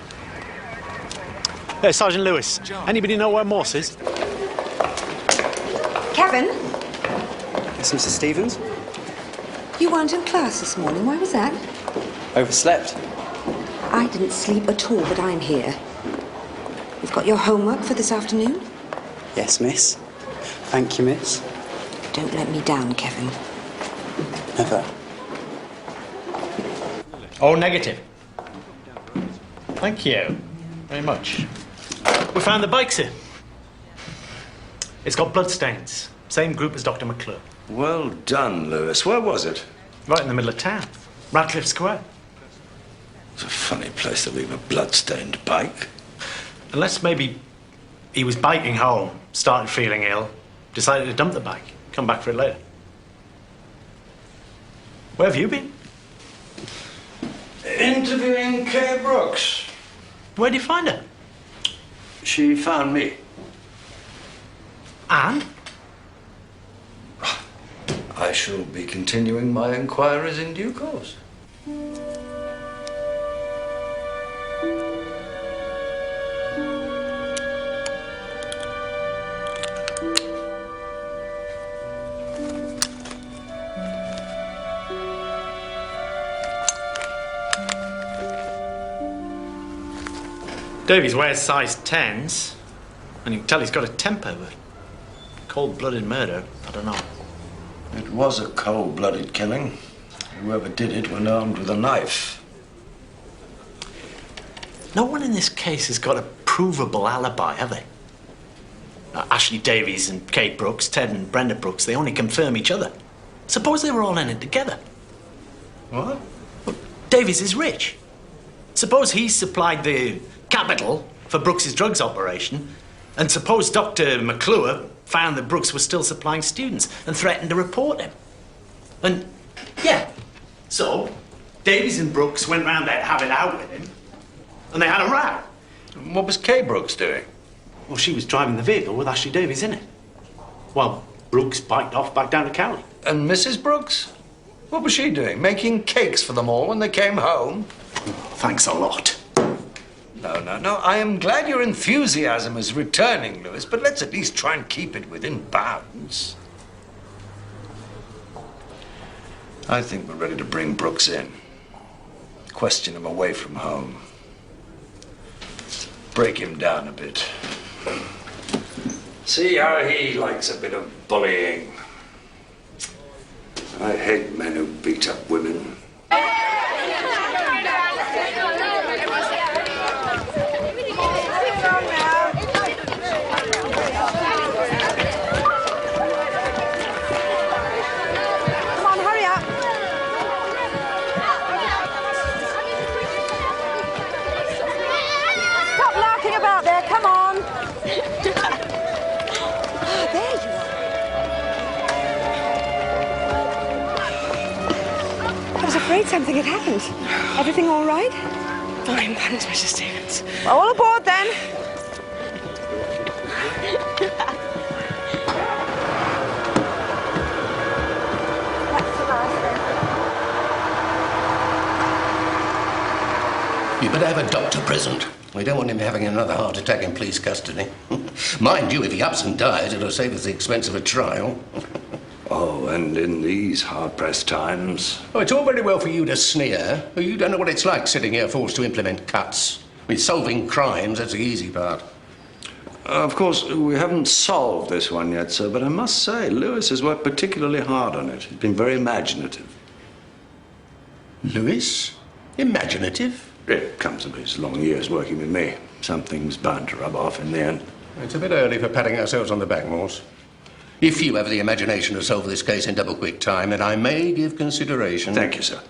Hey, Sergeant Lewis, anybody know where Morse is? Kevin, Yes, Mrs. Stevens? you weren't in class this morning. Why was that? Overslept. I didn't sleep at all, but I'm here. You've got your homework for this afternoon? Yes, miss. Thank you, miss. Don't let me down, Kevin. Never. Oh, negative. Thank you very much. We found the bike, sir. It's got blood stains. Same group as Dr. McClure. Well done, Lewis. Where was it? Right in the middle of town. Radcliffe Square. It's a funny place to leave a blood-stained bike. Unless maybe he was biking home, started feeling ill, decided to dump the bike, come back for it later. Where have you been? Interviewing Kay Brooks. Where did you find her? She found me. And? I shall be continuing my inquiries in due course. Davies wears size 10s, and you can tell he's got a temper, but cold-blooded murder, I don't know. It was a cold-blooded killing. Whoever did it went armed with a knife. No one in this case has got a provable alibi, have they? Ashley Davies and Kate Brooks, Ted and Brenda Brooks, they only confirm each other. Suppose they were all in it together. What? Well, Davies is rich. Suppose he supplied the capital for Brooks's drugs operation, and suppose Dr. McClure found that Brooks was still supplying students and threatened to report him. And, yeah, so Davies and Brooks went round there to have it out with him, and they had a row. What was Kay Brooks doing? Well, she was driving the vehicle with Ashley Davies in it, while Brooks biked off back down to Cowley. And Mrs. Brooks? What was she doing? Making cakes for them all when they came home? Thanks a lot. No. I am glad your enthusiasm is returning, Lewis, but let's at least try and keep it within bounds. I think we're ready to bring Brooks in. Question him away from home. Break him down a bit. See how he likes a bit of bullying. I hate men who beat up women. Something had happened. Everything all right? Fine, thanks, Mrs. Stevens. All aboard, then. You better have a doctor present. We don't want him having another heart attack in police custody. Mind you, if he ups and dies, it'll save us the expense of a trial. Oh, and in these hard-pressed times... Oh, it's all very well for you to sneer, but you don't know what it's like sitting here forced to implement cuts. With solving crimes, that's the easy part. Of course, we haven't solved this one yet, sir, but I must say, Lewis has worked particularly hard on it. He's been very imaginative. Lewis? Imaginative? It comes of his long years working with me. Something's bound to rub off in the end. It's a bit early for patting ourselves on the back, Morse. If you have the imagination to solve this case in double quick time, then I may give consideration. Thank you, sir.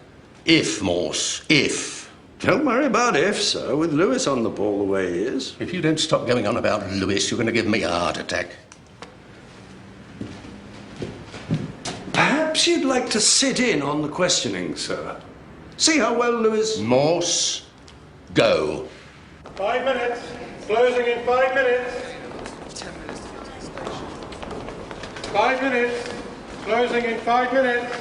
If, Morse, if. Don't worry about if, sir. With Lewis on the ball the way he is. If you don't stop going on about Lewis, you're going to give me a heart attack. Perhaps you'd like to sit in on the questioning, sir. See how well Lewis... Morse, go. 5 minutes. Closing in 5 minutes. 5 minutes. Closing in 5 minutes.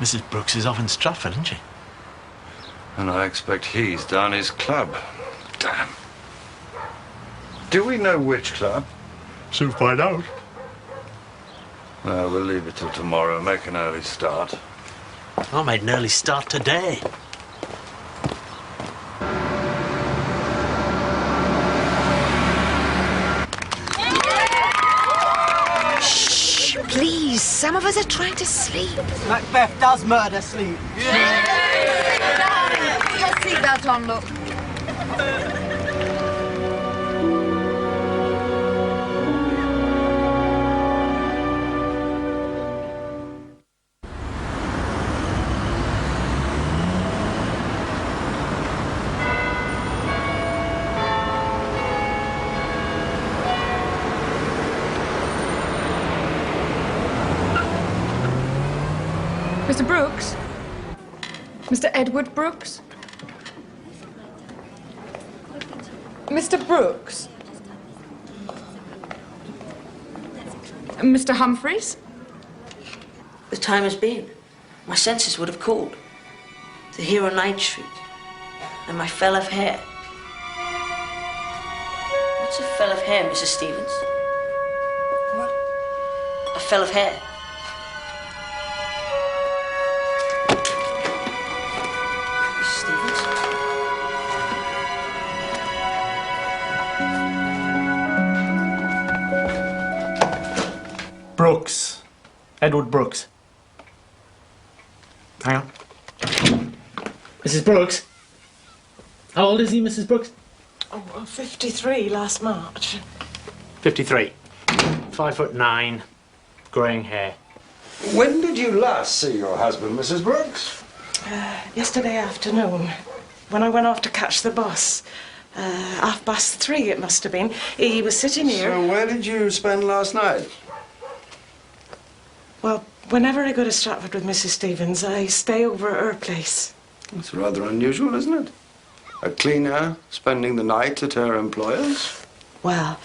Mrs. Brooks is off in Stratford, isn't she? And I expect he's down his club. Damn. Do we know which club? Soon find out. Well, we'll leave it till tomorrow. Make an early start. I made an early start today. Shh, please. Some of us are trying to sleep. Macbeth does murder sleep. Your seatbelt on, look. Mr. Brooks? Mr. Edward Brooks? Mr. Brooks? Mr. Humphreys? The time has been. My senses would have called. To hear on Night Street. And my fell of hair. What's a fell of hair, Mrs. Stevens? What? A fell of hair. Brooks. Edward Brooks. Hang on. Mrs. Brooks? How old is he, Mrs. Brooks? Oh, 53 last March. 53. 5'9", greying hair. When did you last see your husband, Mrs. Brooks? Yesterday afternoon, when I went off to catch the bus. 3:30 it must have been. He was sitting here. So where did you spend last night? Well, whenever I go to Stratford with Mrs. Stevens, I stay over at her place. It's rather unusual, isn't it? A cleaner spending the night at her employer's? Well,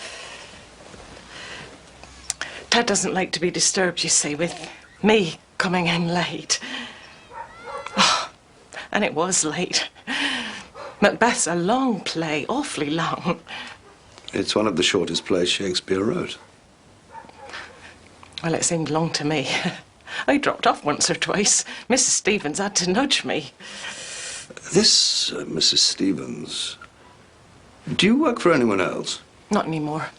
Ted doesn't like to be disturbed, you see, with me coming in late. Oh, and it was late. Macbeth's a long play, awfully long. It's one of the shortest plays Shakespeare wrote. Well, it seemed long to me. I dropped off once or twice. Mrs. Stevens had to nudge me. This Mrs. Stevens, do you work for anyone else? Not anymore.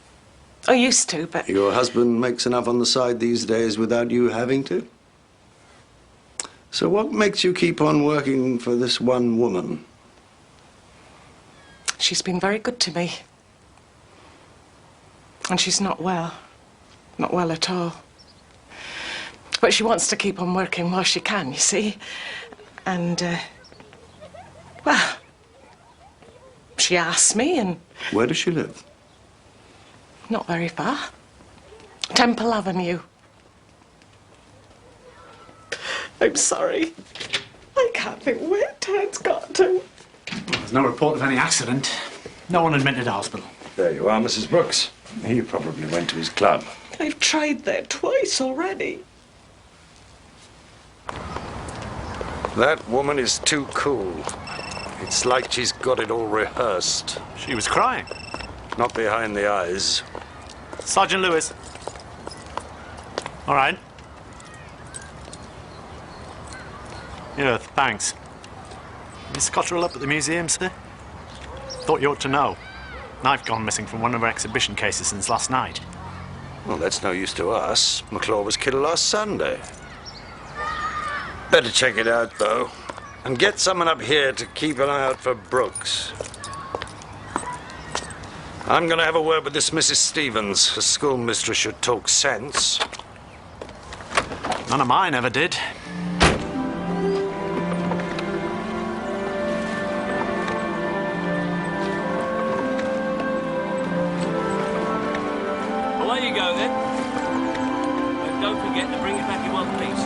I used to, but... Your husband makes enough on the side these days without you having to? So what makes you keep on working for this one woman? She's been very good to me. And she's not well. Not well at all. But she wants to keep on working while she can, you see. And, well, she asked me and... Where does she live? Not very far. Temple Avenue. I'm sorry. I can't think where Ted's got to. There's no report of any accident. No one admitted to hospital. There you are, Mrs. Brooks. He probably went to his club. I've tried there twice already. That woman is too cool. It's like she's got it all rehearsed. She was crying. Not behind the eyes. Sergeant Lewis. All right. Yeah, thanks. Miss Cottrell up at the museum, sir? Thought you ought to know. Knife gone missing from one of our exhibition cases since last night. Well, that's no use to us. McClaw was killed last Sunday. Better check it out, though. And get someone up here to keep an eye out for Brooks. I'm going to have a word with this Mrs. Stevens. The schoolmistress should talk sense. None of mine ever did. Away you go, then. And don't forget to bring it back in one piece.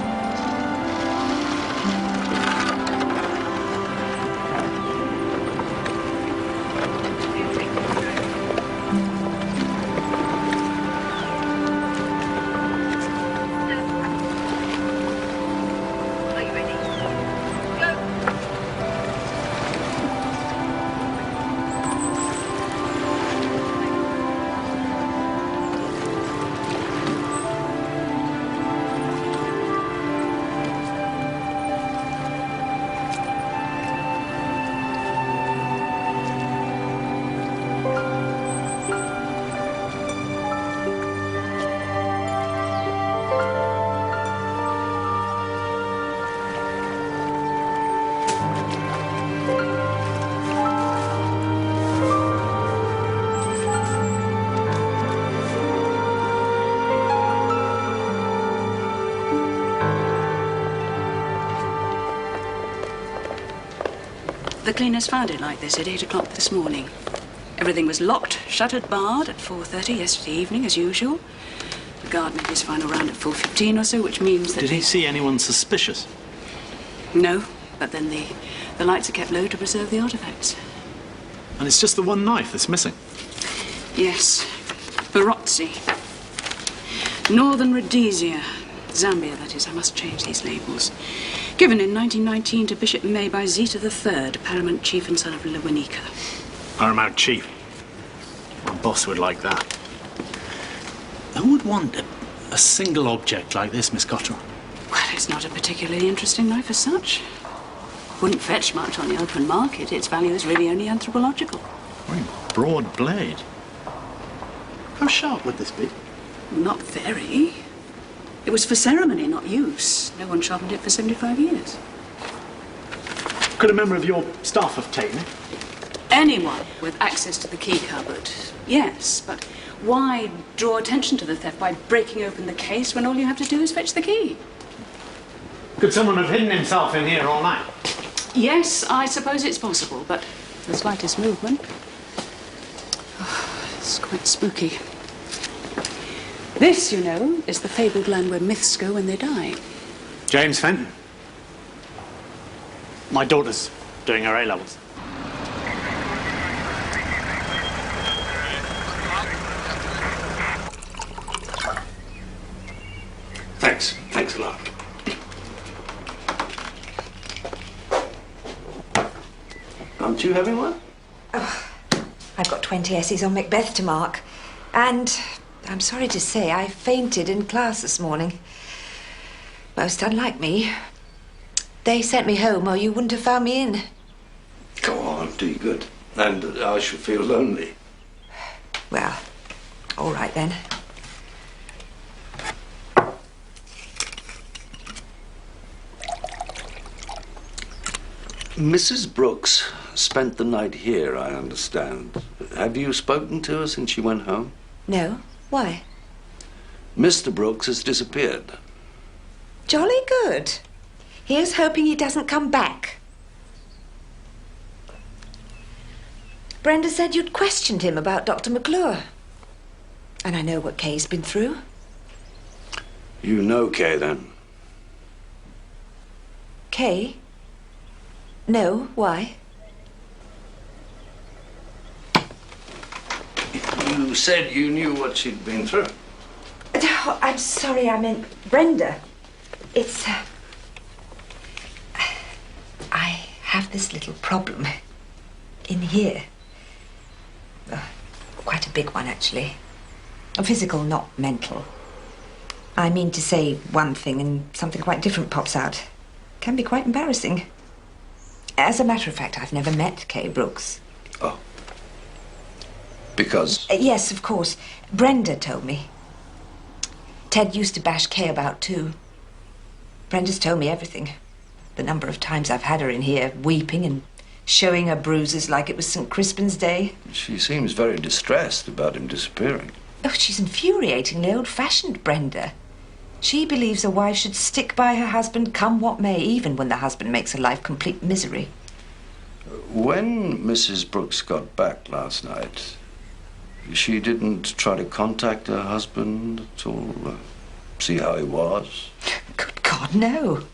The cleaners found it like this at 8 o'clock this morning. Everything was locked, shuttered, barred at 4:30 yesterday evening, as usual. The guard made his final round at 4:15 or so, which means that... Did he see anyone suspicious? No, but then the lights are kept low to preserve the artifacts. And it's just the one knife that's missing? Yes. Barotzi. Northern Rhodesia. Zambia, that is. I must change these labels. Given in 1919 to Bishop May by Zita III, paramount chief and son of Lewanika. Paramount chief. My boss would like that. Who would want a single object like this, Miss Cottrell? Well, it's not a particularly interesting knife as such. Wouldn't fetch much on the open market. Its value is really only anthropological. Very broad blade. How sharp would this be? Not very. It was for ceremony, not use. No one sharpened it for 75 years. Could a member of your staff have taken it? Anyone with access to the key cupboard, yes, but why draw attention to the theft by breaking open the case when all you have to do is fetch the key? Could someone have hidden himself in here all night? Yes, I suppose it's possible, but the slightest movement... it's quite spooky. This, you know, is the fabled land where myths go when they die. James Fenton. My daughter's doing her A-levels. Thanks a lot. Aren't you having one? Oh, I've got 20 essays on Macbeth to mark. And I'm sorry to say I fainted in class this morning. Most unlike me. They sent me home or you wouldn't have found me in. Go on, do you good. And I shall feel lonely. Well, all right then. Mrs. Brooks spent the night here, I understand. Have you spoken to her since she went home? No. Why? Mr. Brooks has disappeared. Jolly good. Here's hoping he doesn't come back. Brenda said you'd questioned him about Dr. McClure. And I know what Kay's been through. You know Kay, then? Kay? No, why? You said you knew what she'd been through. Oh, I'm sorry, I meant Brenda. It's... I have this little problem in here. Quite a big one, actually. Physical, not mental. I mean to say one thing and something quite different pops out. Can be quite embarrassing. As a matter of fact, I've never met Kay Brooks. Oh. Because? Yes, of course. Brenda told me. Ted used to bash Kay about too. Brenda's told me everything. The number of times I've had her in here weeping and showing her bruises like it was St. Crispin's Day. She seems very distressed about him disappearing. Oh, she's infuriatingly old-fashioned, Brenda. She believes a wife should stick by her husband come what may, even when the husband makes her life complete misery. When Mrs. Brooks got back last night, she didn't try to contact her husband at all, see how he was? Good God, no.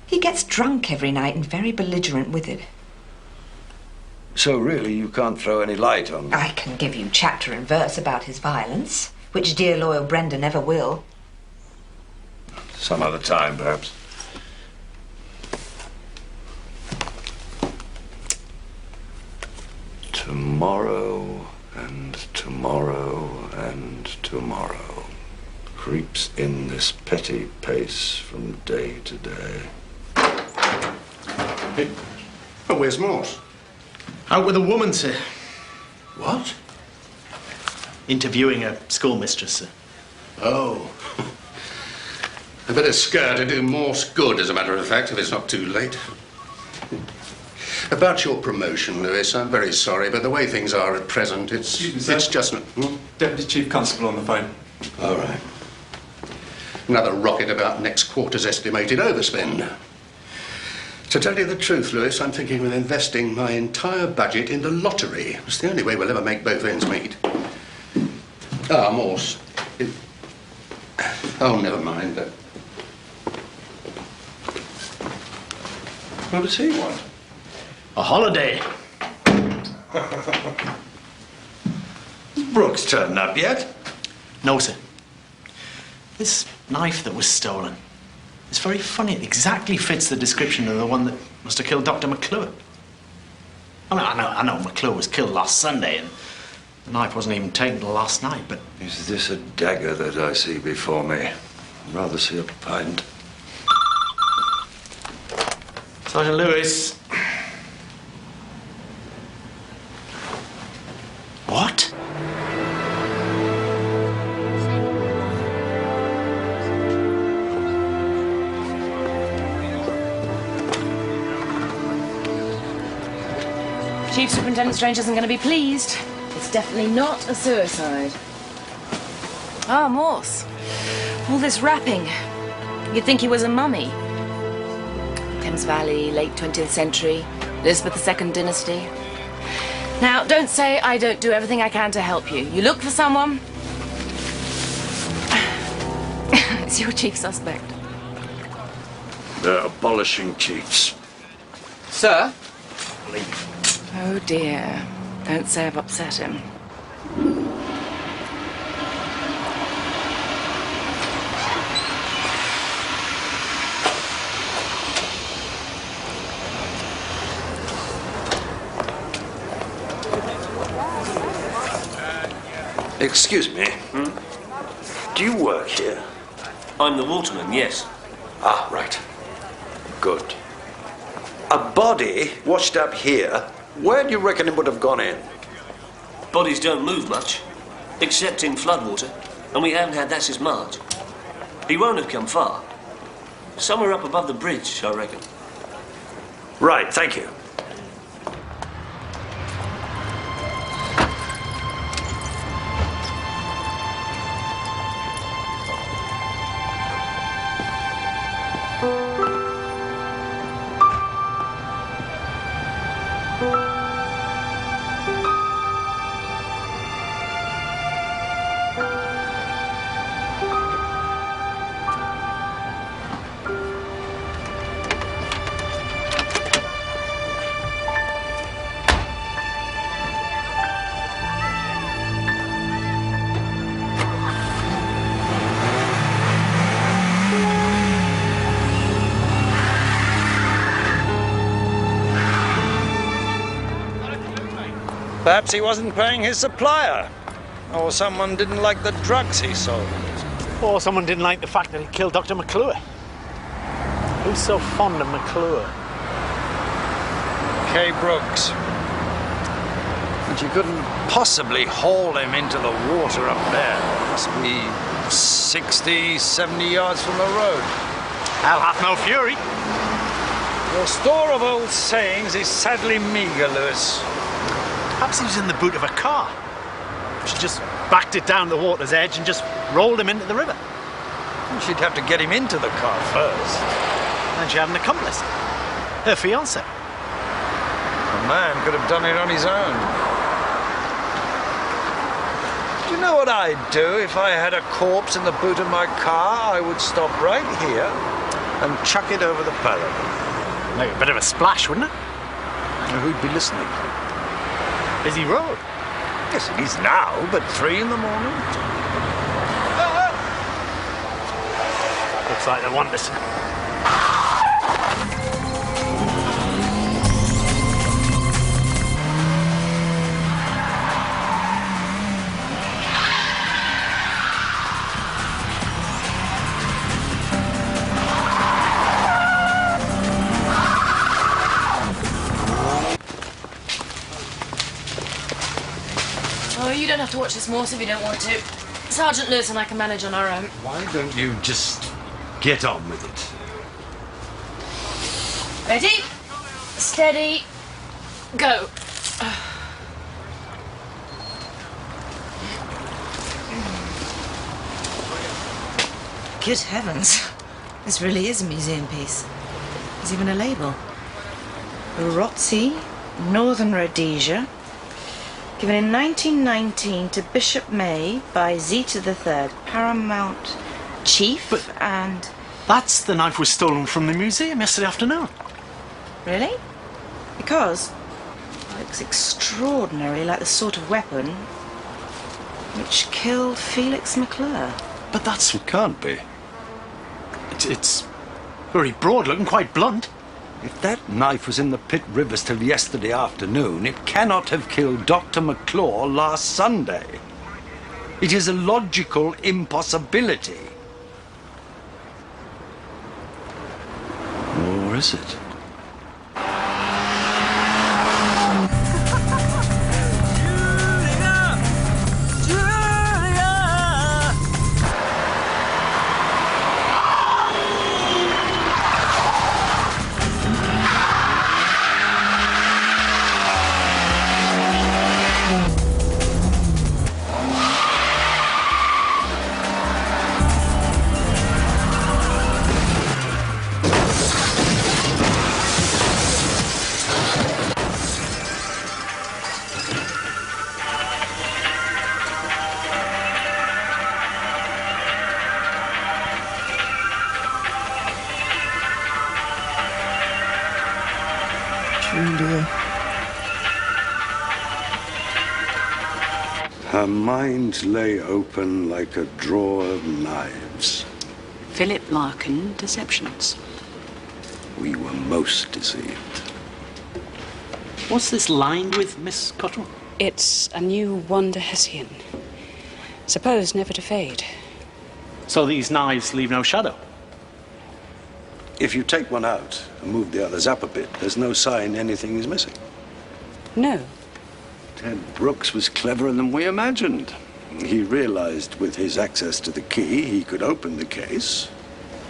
He gets drunk every night and very belligerent with it. So really, you can't throw any light on... I can give you chapter and verse about his violence, which dear loyal Brenda never will. Some other time, perhaps. Tomorrow and tomorrow and tomorrow creeps in this petty pace from day to day. Hey, oh, where's Morse? Out with a woman, sir. What? Interviewing a schoolmistress, sir. Oh. I better skirt to do Morse good, as a matter of fact, if it's not too late. About your promotion, Lewis, I'm very sorry, but the way things are at present, it's just not... Deputy Chief Constable on the phone. All right. Another rocket about next quarter's estimated overspend. To tell you the truth, Lewis, I'm thinking of investing my entire budget in the lottery. It's the only way we'll ever make both ends meet. Ah, Morse. Oh, never mind. What does he want? A holiday. Brooks turned up yet? No, sir. This knife that was stolen, it's very funny. It exactly fits the description of the one that must have killed Dr. McClure. I know McClure was killed last Sunday, and the knife wasn't even taken till last night, but... Is this a dagger that I see before me? I'd rather see a pint. Sergeant Lewis. What? Chief Superintendent Strange isn't going to be pleased. It's definitely not a suicide. Ah, Morse. All this rapping. You'd think he was a mummy. Thames Valley, late 20th century, Elizabeth II dynasty. Now, don't say I don't do everything I can to help you. You look for someone. It's your chief suspect. They're abolishing chiefs. Sir? Oh dear. Don't say I've upset him. Excuse me. Do you work here? I'm the waterman, yes. Ah, right. Good. A body washed up here. Where do you reckon it would have gone in? Bodies don't move much, except in floodwater, and we haven't had that since March. He won't have come far. Somewhere up above the bridge, I reckon. Right, thank you. Perhaps he wasn't paying his supplier. Or someone didn't like the drugs he sold. Or someone didn't like the fact that he killed Dr. McClure. Who's so fond of McClure? Kay Brooks. But you couldn't possibly haul him into the water up there. It must be 60, 70 yards from the road. I'll have no fury. Your store of old sayings is sadly meagre, Lewis. Perhaps he was in the boot of a car. She just backed it down the water's edge and just rolled him into the river. She'd have to get him into the car first. And she had an accomplice. Her fiancé. A man could have done it on his own. Do you know what I'd do if I had a corpse in the boot of my car? I would stop right here and chuck it over the parapet. Make a bit of a splash, wouldn't it? Who'd be listening? Busy road. Yes, it is now, but 3 in the morning. Looks like they want us. You don't have to watch this, Morse, if you don't want to. Sergeant Lewis and I can manage on our own. Why don't you just get on with it? Ready? Steady. Go. Good heavens. This really is a museum piece. There's even a label. Barotse, Northern Rhodesia, given in 1919 to Bishop May by Zita III, Paramount Chief, and... That's the knife was stolen from the museum yesterday afternoon. Really? Because it looks extraordinarily like the sort of weapon which killed Felix McClure. But that's... It can't be. It's very broad looking, quite blunt. If that knife was in the pit rivers till yesterday afternoon, it cannot have killed Dr. McClure last Sunday. It is a logical impossibility. Or is it? Her mind lay open like a drawer of knives. Philip Larkin Deceptions. We were most deceived. What's this lined with, Miss Cottrell? It's a new Wonder Hessian. Supposed never to fade. So these knives leave no shadow? If you take one out and move the others up a bit, there's no sign anything is missing. No. Ted Brooks was cleverer than we imagined. He realized with his access to the key, he could open the case,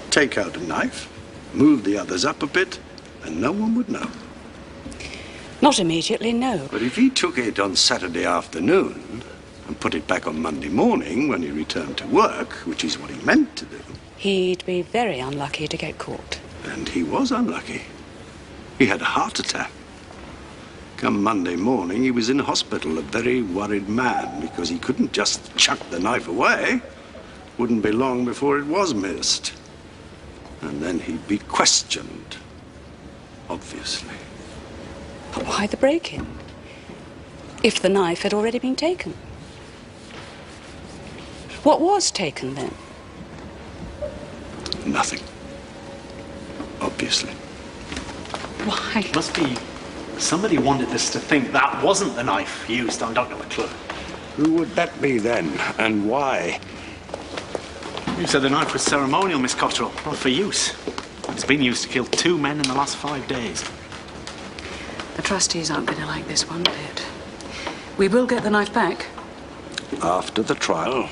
take out a knife, move the others up a bit, and no one would know. Not immediately, no. But if he took it on Saturday afternoon and put it back on Monday morning when he returned to work, which is what he meant to do... He'd be very unlucky to get caught. And he was unlucky. He had a heart attack. Come Monday morning, he was in hospital, a very worried man, because he couldn't just chuck the knife away. Wouldn't be long before it was missed. And then he'd be questioned, obviously. But why the break-in? If the knife had already been taken? What was taken then? Nothing. Obviously. Why? Must be somebody wanted us to think that wasn't the knife used on Dr. McClure. Who would that be then, and why? You said the knife was ceremonial, Miss Cottrell, not for use. It's been used to kill 2 men in the last 5 days. The trustees aren't going to like this one bit. We will get the knife back. After the trial.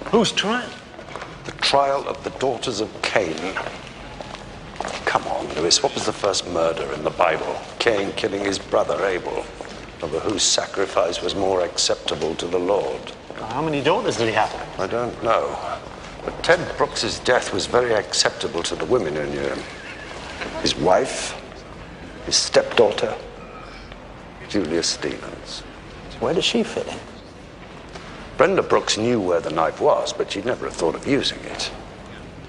Whose trial? The trial of the daughters of Cain. Come on, Lewis, what was the first murder in the Bible? Cain killing his brother Abel, over whose sacrifice was more acceptable to the Lord. How many daughters did he have? I don't know. But Ted Brooks's death was very acceptable to the women who knew him. His wife, his stepdaughter, Julia Stevens. Where does she fit in? Brenda Brooks knew where the knife was, but she'd never have thought of using it.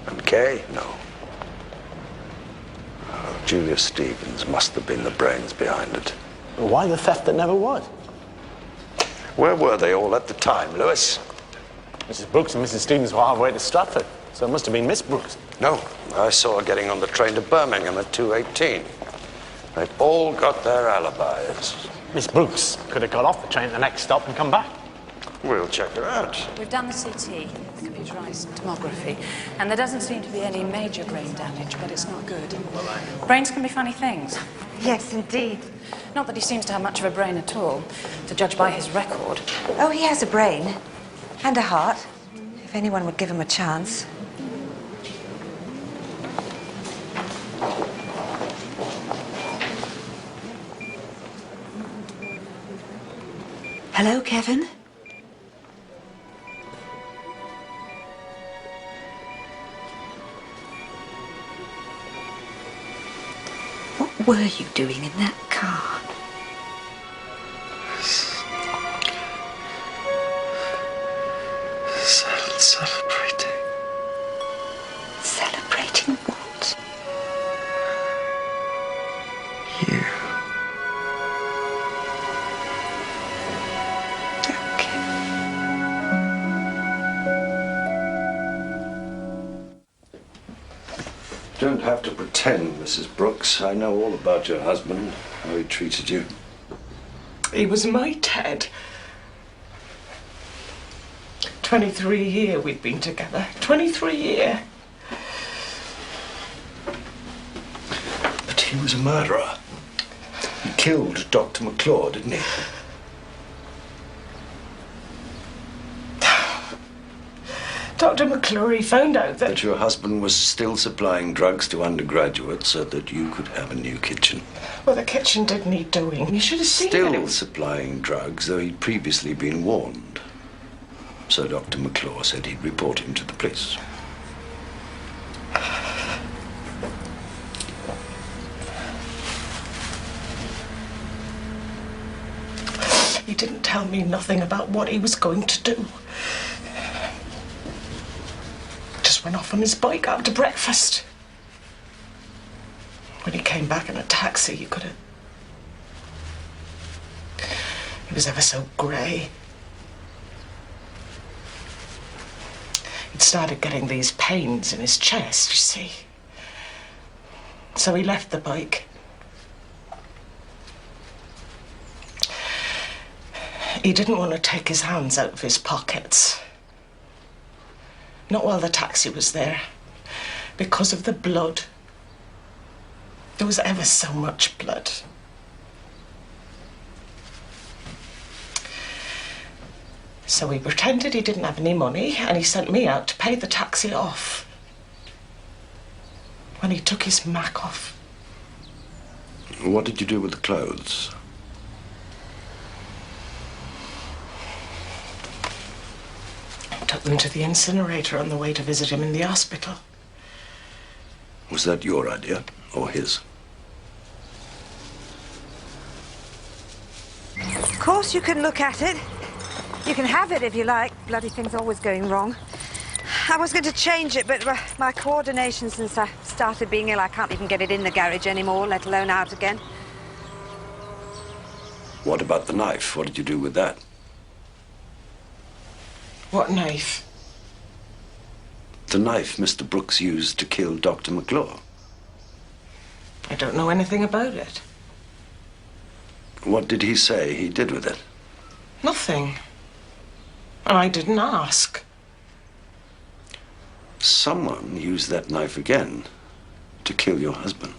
And Kay? No. Oh, Julia Stevens must have been the brains behind it. Well, why the theft that never was? Where were they all at the time, Lewis? Mrs. Brooks and Mrs. Stevens were halfway to Stratford, so it must have been Miss Brooks. No, I saw her getting on the train to Birmingham at 2:18. They'd all got their alibis. Miss Brooks could have got off the train at the next stop and come back. We'll check her out. We've done the CT, computerized tomography, and there doesn't seem to be any major brain damage, but it's not good. Brains can be funny things. Yes, indeed. Not that he seems to have much of a brain at all, to judge by his record. Oh, he has a brain. And a heart. If anyone would give him a chance. Hello, Kevin? were you doing in that car? Celebrating. Celebrating what? You. Don't have to pretend, Mrs. Brooks. I know all about your husband, how he treated you. He was my Ted. 23 years we'd been together. 23 years. But he was a murderer. He killed Dr. McClure, didn't he? Dr. McClure found out that... That your husband was still supplying drugs to undergraduates so that you could have a new kitchen. Well, the kitchen did need doing. You should have seen it. Still supplying drugs, though he'd previously been warned. So Dr. McClure said he'd report him to the police. He didn't tell me nothing about what he was going to do. Just went off on his bike after breakfast. When he came back in a taxi, you could have... He was ever so grey. He'd started getting these pains in his chest, you see. So he left the bike. He didn't want to take his hands out of his pockets. Not while the taxi was there. Because of the blood. There was ever so much blood. So he pretended he didn't have any money and he sent me out to pay the taxi off. When he took his mac off. What did you do with the clothes? Took them to the incinerator on the way to visit him in the hospital. Was that your idea or his? Of course you can look at it. You can have it if you like. Bloody thing's always going wrong. I was going to change it, but my coordination since I started being ill, I can't even get it in the garage anymore, let alone out again. What about the knife? What did you do with that? What knife? The knife Mr. Brooks used to kill Dr. McClure. I don't know anything about it. What did he say he did with it? Nothing. And I didn't ask. Someone used that knife again to kill your husband.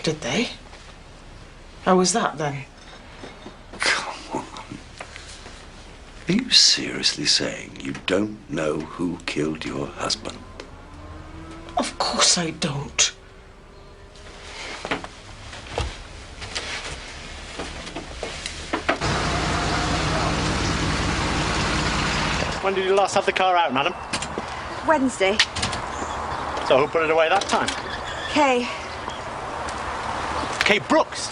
Did they? How was that then? Are you seriously saying you don't know who killed your husband? Of course I don't. When did you last have the car out, madam? Wednesday. So who put it away that time? Kay. Kay Brooks?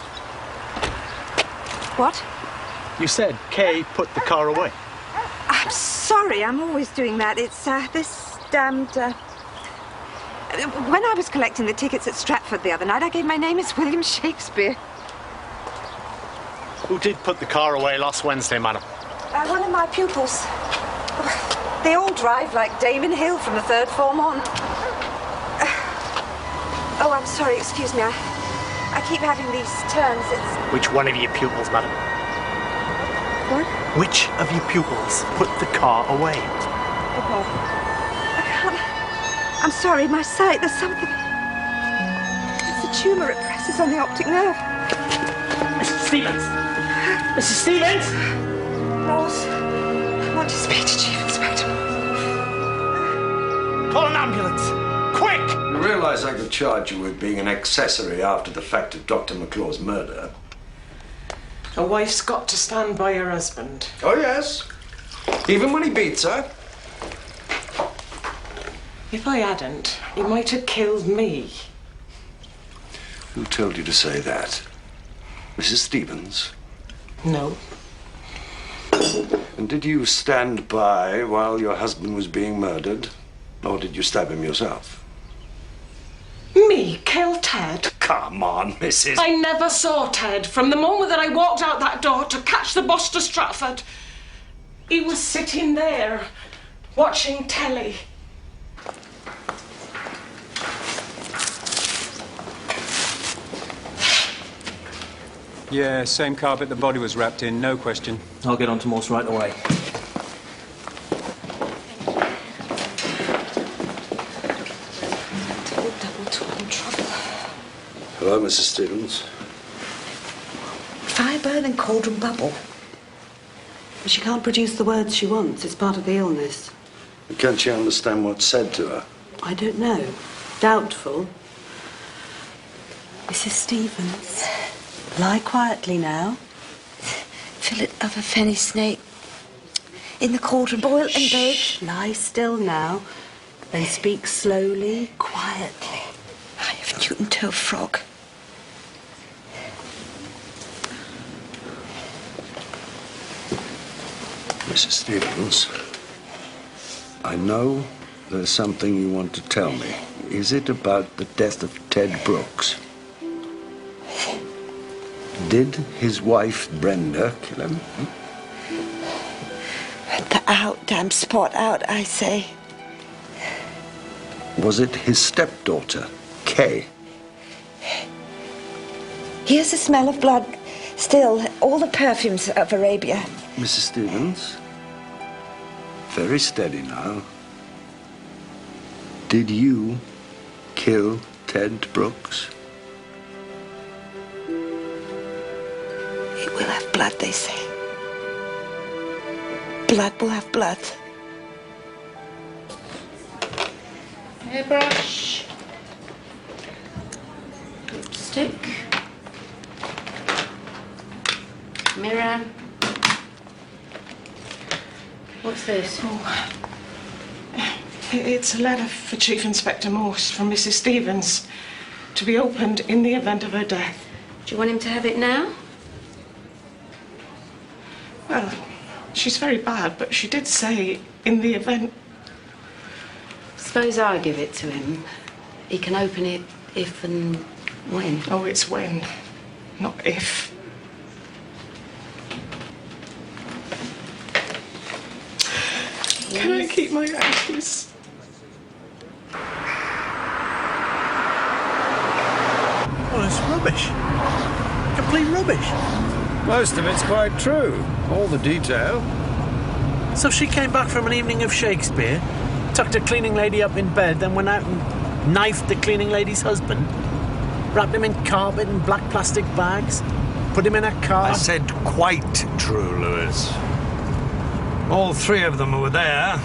What? You said Kay put the car away. I'm sorry, I'm always doing that. It's this damned... When I was collecting the tickets at Stratford the other night, I gave my name as William Shakespeare. Who did put the car away last Wednesday, madam? One of my pupils. They all drive like Damon Hill from the third form on. Oh, I'm sorry, excuse me. I keep having these turns. It's... Which one of your pupils, madam? What? Which of your pupils put the car away? Oh, I can't... I'm sorry, my sight, there's something... It's a tumour, it presses on the optic nerve. Mrs. Stevens! Mrs. Stevens! Ross, I want to speak to Chief Inspector. Call an ambulance! Quick! You realise I could charge you with being an accessory after the fact of Dr. McClure's murder? A wife's got to stand by her husband. Oh, yes. Even when he beats her. If I hadn't, he might have killed me. Who told you to say that? Mrs. Stevens? No. And did you stand by while your husband was being murdered? Or did you stab him yourself? Me kill Ted? Come on, Mrs. I never saw Ted from the moment that I walked out that door to catch the bus to Stratford. He was sitting there, watching telly. Yeah, same carpet the body was wrapped in, no question. I'll get on to Morse right away. Hello, Mrs. Stevens. Fire burn and cauldron bubble. But she can't produce the words she wants. It's part of the illness. Can't she understand what's said to her? I don't know. Doubtful. Mrs. Stevens. Lie quietly now. Fillet of a fenny snake. In the cauldron, boil and bake. Lie still now. Then speak slowly, quietly. Eye of Newton toe frog. Mrs. Stevens, I know there's something you want to tell me. Is it about the death of Ted Brooks? Did his wife, Brenda, kill him? Out, damn spot out, I say. Was it his stepdaughter, Kay? Here's the smell of blood. Still, all the perfumes of Arabia. Mrs. Stevens, very steady now. Did you kill Ted Brooks? It will have blood, they say. Blood will have blood. Hairbrush. Lipstick. Mirror. What's this? Oh, it's a letter for Chief Inspector Morse from Mrs. Stevens to be opened in the event of her death. Do you want him to have it now? Well, she's very bad, but she did say in the event. Suppose I give it to him. He can open it if and when. Oh, it's when, not if. Can I keep my ashes? Well, it's rubbish. Complete rubbish. Most of it's quite true. All the detail. So she came back from an evening of Shakespeare, tucked a cleaning lady up in bed, then went out and knifed the cleaning lady's husband, wrapped him in carpet and black plastic bags, put him in a car. I said quite true, Lewis. All three of them were there,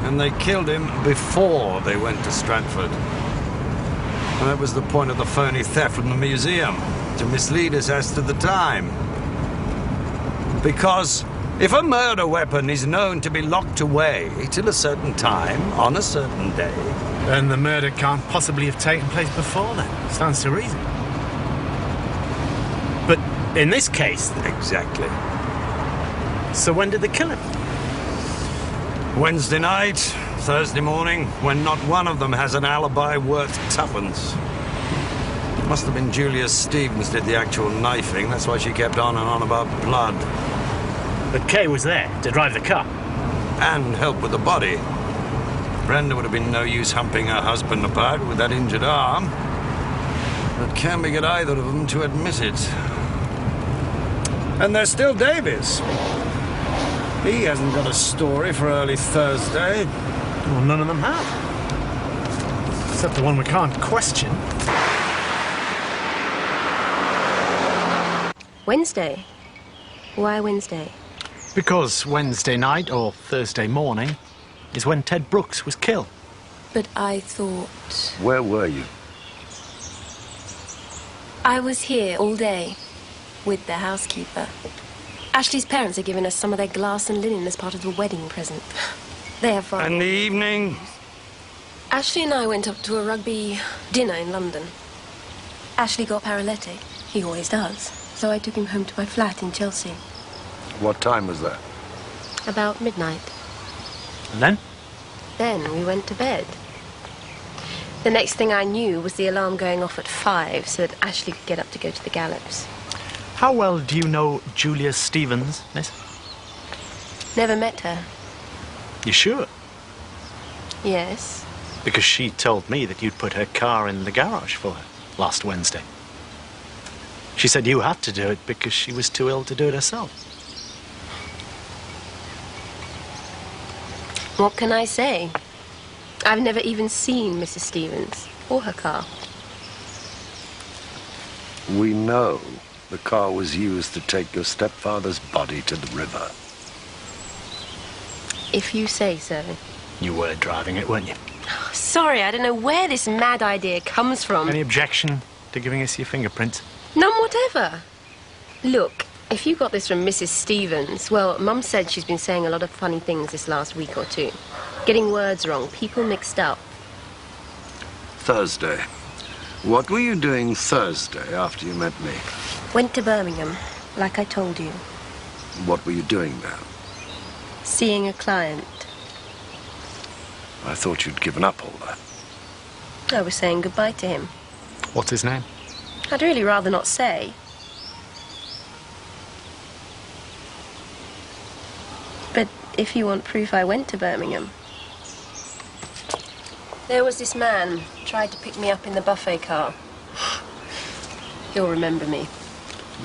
and they killed him before they went to Stratford. And that was the point of the phony theft from the museum, to mislead us as to the time. Because if a murder weapon is known to be locked away till a certain time, on a certain day... then the murder can't possibly have taken place before then. Stands to reason. But in this case... Exactly. So when did they kill him? Wednesday night, Thursday morning, when not one of them has an alibi worth tuppence. It must have been Julia Stevens did the actual knifing. That's why she kept on and on about blood. But Kay was there to drive the car. And help with the body. Brenda would have been no use humping her husband apart with that injured arm. But can we get either of them to admit it? And there's still Davies. He hasn't got a story for early Thursday. Well, none of them have. Except the one we can't question. Wednesday? Why Wednesday? Because Wednesday night, or Thursday morning, is when Ted Brooks was killed. But I thought... Where were you? I was here all day with the housekeeper. Ashley's parents had given us some of their glass and linen as part of the wedding present. They have fun. And the evening? Ashley and I went up to a rugby dinner in London. Ashley got paralytic. He always does. So I took him home to my flat in Chelsea. What time was that? About midnight. And then? Then we went to bed. The next thing I knew was the alarm going off at 5 so that Ashley could get up to go to the gallops. How well do you know Julia Stevens, miss? Never met her. You sure? Yes. Because she told me that you'd put her car in the garage for her last Wednesday. She said you had to do it because she was too ill to do it herself. What can I say? I've never even seen Mrs. Stevens or her car. We know the car was used to take your stepfather's body to the river. If you say so. You were driving it, weren't you? Oh, sorry, I don't know where this mad idea comes from. Any objection to giving us your fingerprints? None whatever. Look, if you got this from Mrs. Stevens, well, Mum said she's been saying a lot of funny things this last week or two. Getting words wrong, people mixed up. Thursday. What were you doing Thursday after you met me? Went to Birmingham, like I told you. What were you doing there? Seeing a client. I thought you'd given up all that. I was saying goodbye to him. What's his name? I'd really rather not say. But if you want proof I went to Birmingham. There was this man, tried to pick me up in the buffet car. He'll remember me.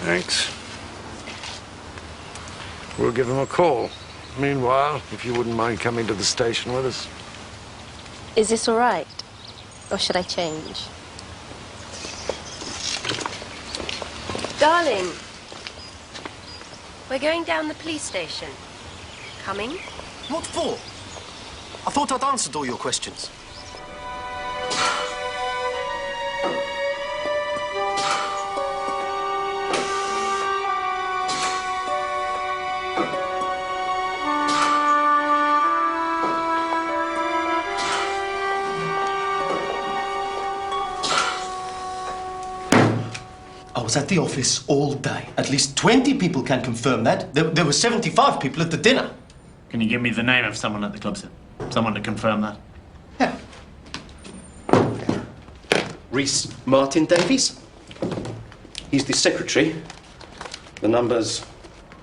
Thanks. We'll give him a call. Meanwhile, if you wouldn't mind coming to the station with us. Is this all right? Or should I change? Darling, we're going down the police station. Coming? What for? I thought I'd answered all your questions. I was at the office all day. At least 20 people can confirm that. There were 75 people at the dinner. Can you give me the name of someone at the club, sir? Someone to confirm that? Yeah. Rhys Martin Davies. He's the secretary. The number's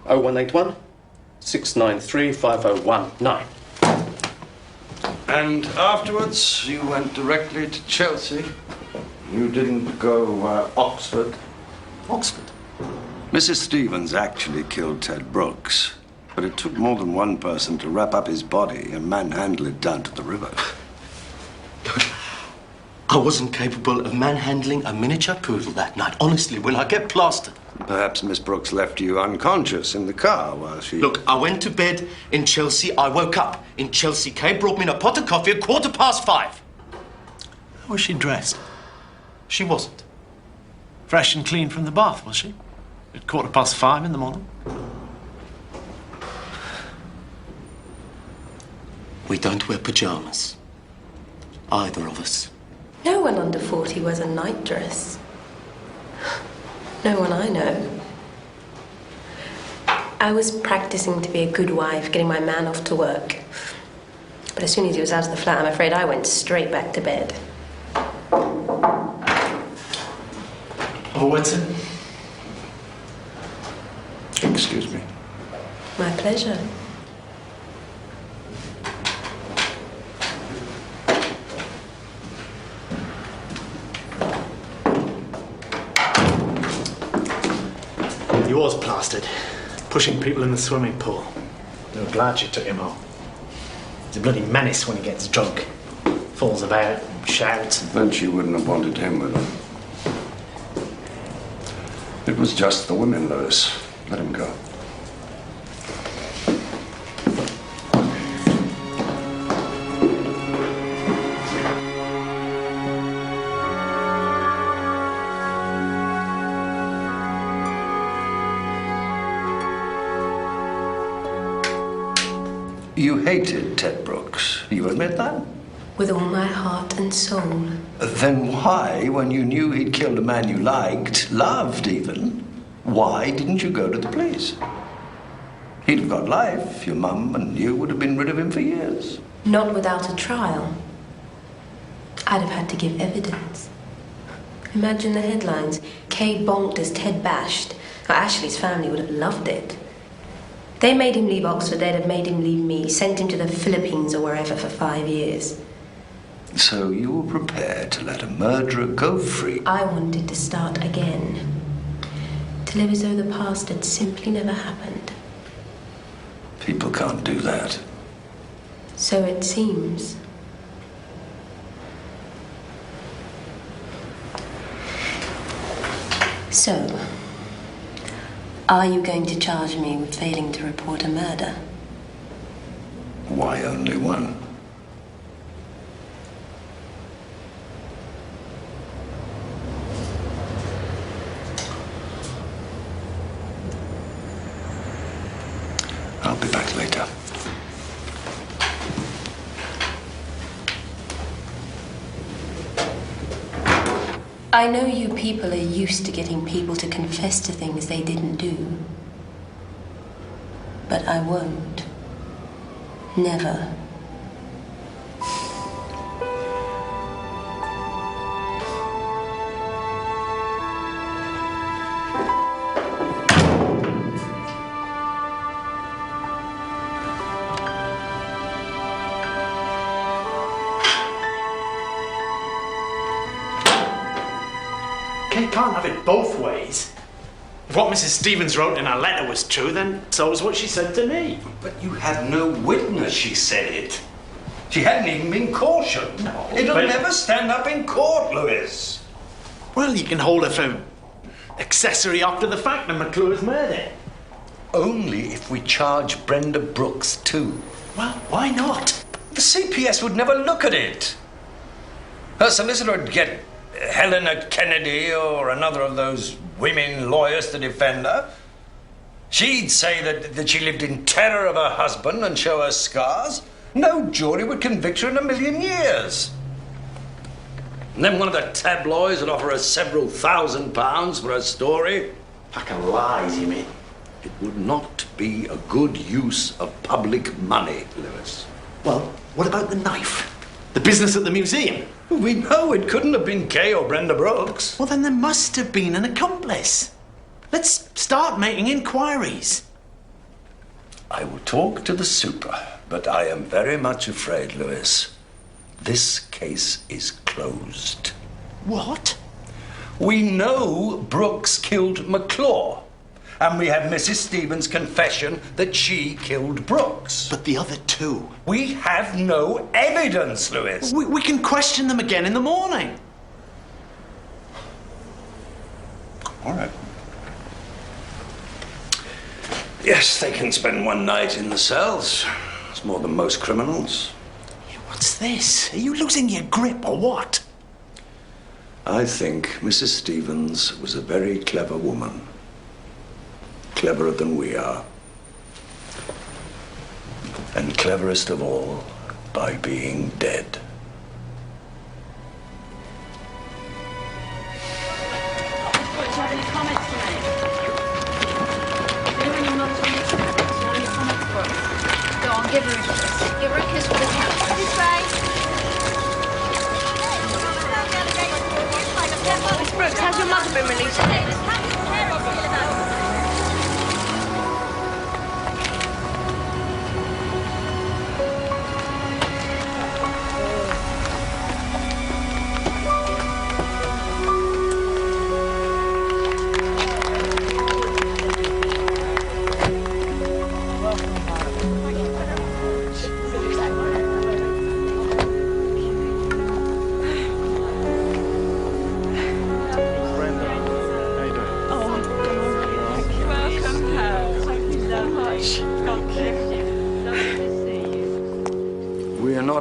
0181 693 5019. And afterwards, you went directly to Chelsea. You didn't go Oxford. Oxford? Mrs. Stevens actually killed Ted Brooks, but it took more than one person to wrap up his body and manhandle it down to the river. I wasn't capable of manhandling a miniature poodle that night. Honestly, when I get plastered. Perhaps Miss Brooks left you unconscious in the car while she... Look, I went to bed in Chelsea. I woke up in Chelsea. Kay brought me in a pot of coffee at 5:15. How was she dressed? She wasn't. Fresh and clean from the bath, was she? At 5:15 in the morning? We don't wear pyjamas. Either of us. No one under 40 wears a nightdress. No one I know. I was practicing to be a good wife, getting my man off to work. But as soon as he was out of the flat, I'm afraid I went straight back to bed. Oh, Watson. Excuse me. My pleasure. He was plastered, pushing people in the swimming pool. They were glad she took him home. He's a bloody menace when he gets drunk. Falls about and shouts. Then she wouldn't have wanted him with her. It was just the women, Lewis. Let him go. You hated Ted Brooks. You admit that? with all my heart and soul. Then why, when you knew he'd killed a man you liked, loved even, why didn't you go to the police? He'd have got life. Your mum and you would have been rid of him for years. Not without a trial. I'd have had to give evidence. Imagine the headlines. Kay bonked as Ted bashed. Well, Ashley's family would have loved it. They made him leave Oxford, they'd have made him leave me, sent him to the Philippines or wherever for 5 years. So you were prepared to let a murderer go free? I wanted to start again. To live as though the past had simply never happened. People can't do that. So it seems. So, are you going to charge me with failing to report a murder? Why only one? I'll be back later. I know you people are used to getting people to confess to things they didn't do. But I won't. Never. You can't have it both ways. If what Mrs. Stevens wrote in her letter was true, then so was what she said to me. But you had no witness she said it. She hadn't even been cautioned. No, It'll but... never stand up in court, Lewis. Well, you can hold her for accessory after the fact of McClure's murder. Only if we charge Brenda Brooks too. Well, why not? The CPS would never look at it. Her solicitor would get Helena Kennedy or another of those women lawyers to defend her. She'd say that she lived in terror of her husband and show her scars. No jury would convict her in a million years. And then one of the tabloids would offer her several £1,000s for her story. Pack of lies, you mean? It would not be a good use of public money, Lewis. Well, what about the knife? The business at the museum? We know it couldn't have been Kay or Brenda Brooks. Well, then there must have been an accomplice. Let's start making inquiries. I will talk to the super, but I am very much afraid, Lewis, this case is closed. What? We know Brooks killed McClure, and we have Mrs. Stevens' confession that she killed Brooks. But the other two? We have no evidence, Lewis. We can question them again in the morning. All right. Yes, they can spend one night in the cells. It's more than most criminals. What's this? Are you losing your grip or what? I think Mrs. Stevens was a very clever woman. Cleverer than we are. And cleverest of all, by being dead. Give her a kiss. Give her a kiss for the camera. Miss Brooks, has your mother been released?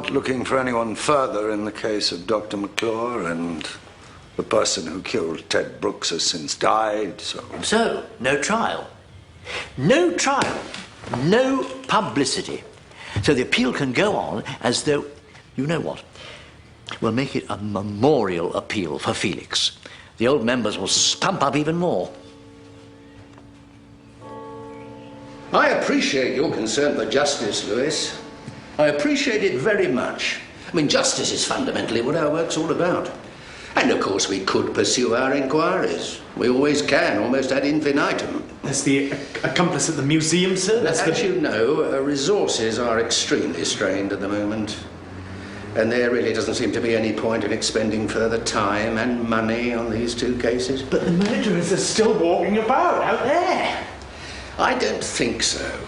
Looking for anyone further in the case of Dr. McClure, and the person who killed Ted Brooks has since died, So, no trial? No trial, no publicity. So the appeal can go on as though You know what? We'll make it a memorial appeal for Felix. The old members will stump up even more. I appreciate your concern for justice, Lewis. I appreciate it very much. I mean, justice is fundamentally what our work's all about. And of course we could pursue our inquiries. We always can, almost ad infinitum. That's the accomplice at the museum, sir? As you know, resources are extremely strained at the moment. And there really doesn't seem to be any point in expending further time and money on these two cases. But the murderers are still walking about out there. I don't think so.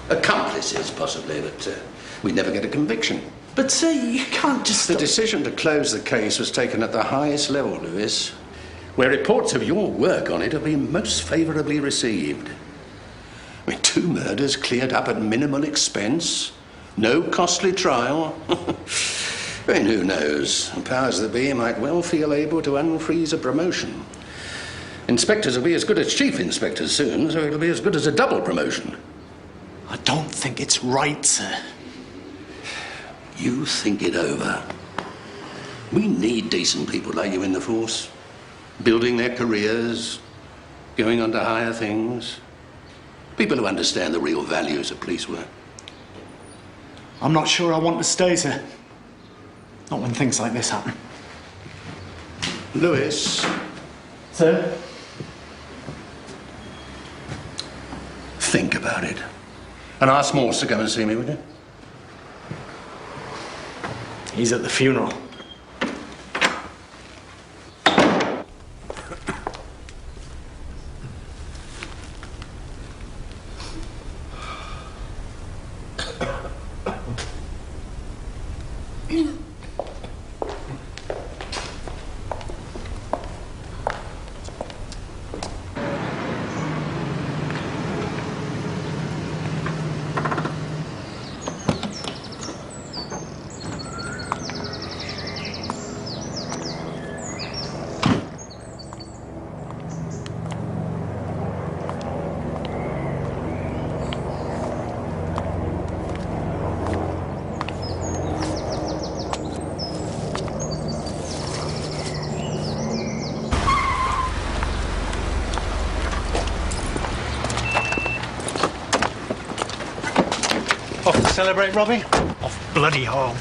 Accomplices, possibly, but we'd never get a conviction. But, sir, you can't just... The decision to close the case was taken at the highest level, Lewis, where reports of your work on it have been most favourably received. I mean, 2 murders cleared up at minimal expense, no costly trial. I mean, who knows? The powers that be might well feel able to unfreeze a promotion. Inspectors will be as good as chief inspectors soon, so it'll be as good as a double promotion. I don't think it's right, sir. You think it over. We need decent people like you in the force, building their careers, going on to higher things. People who understand the real values of police work. I'm not sure I want to stay, sir. Not when things like this happen. Lewis. Sir? Think about it. And ask Morse to come and see me, would you? He's at the funeral. Off to celebrate, Robbie? Off bloody home.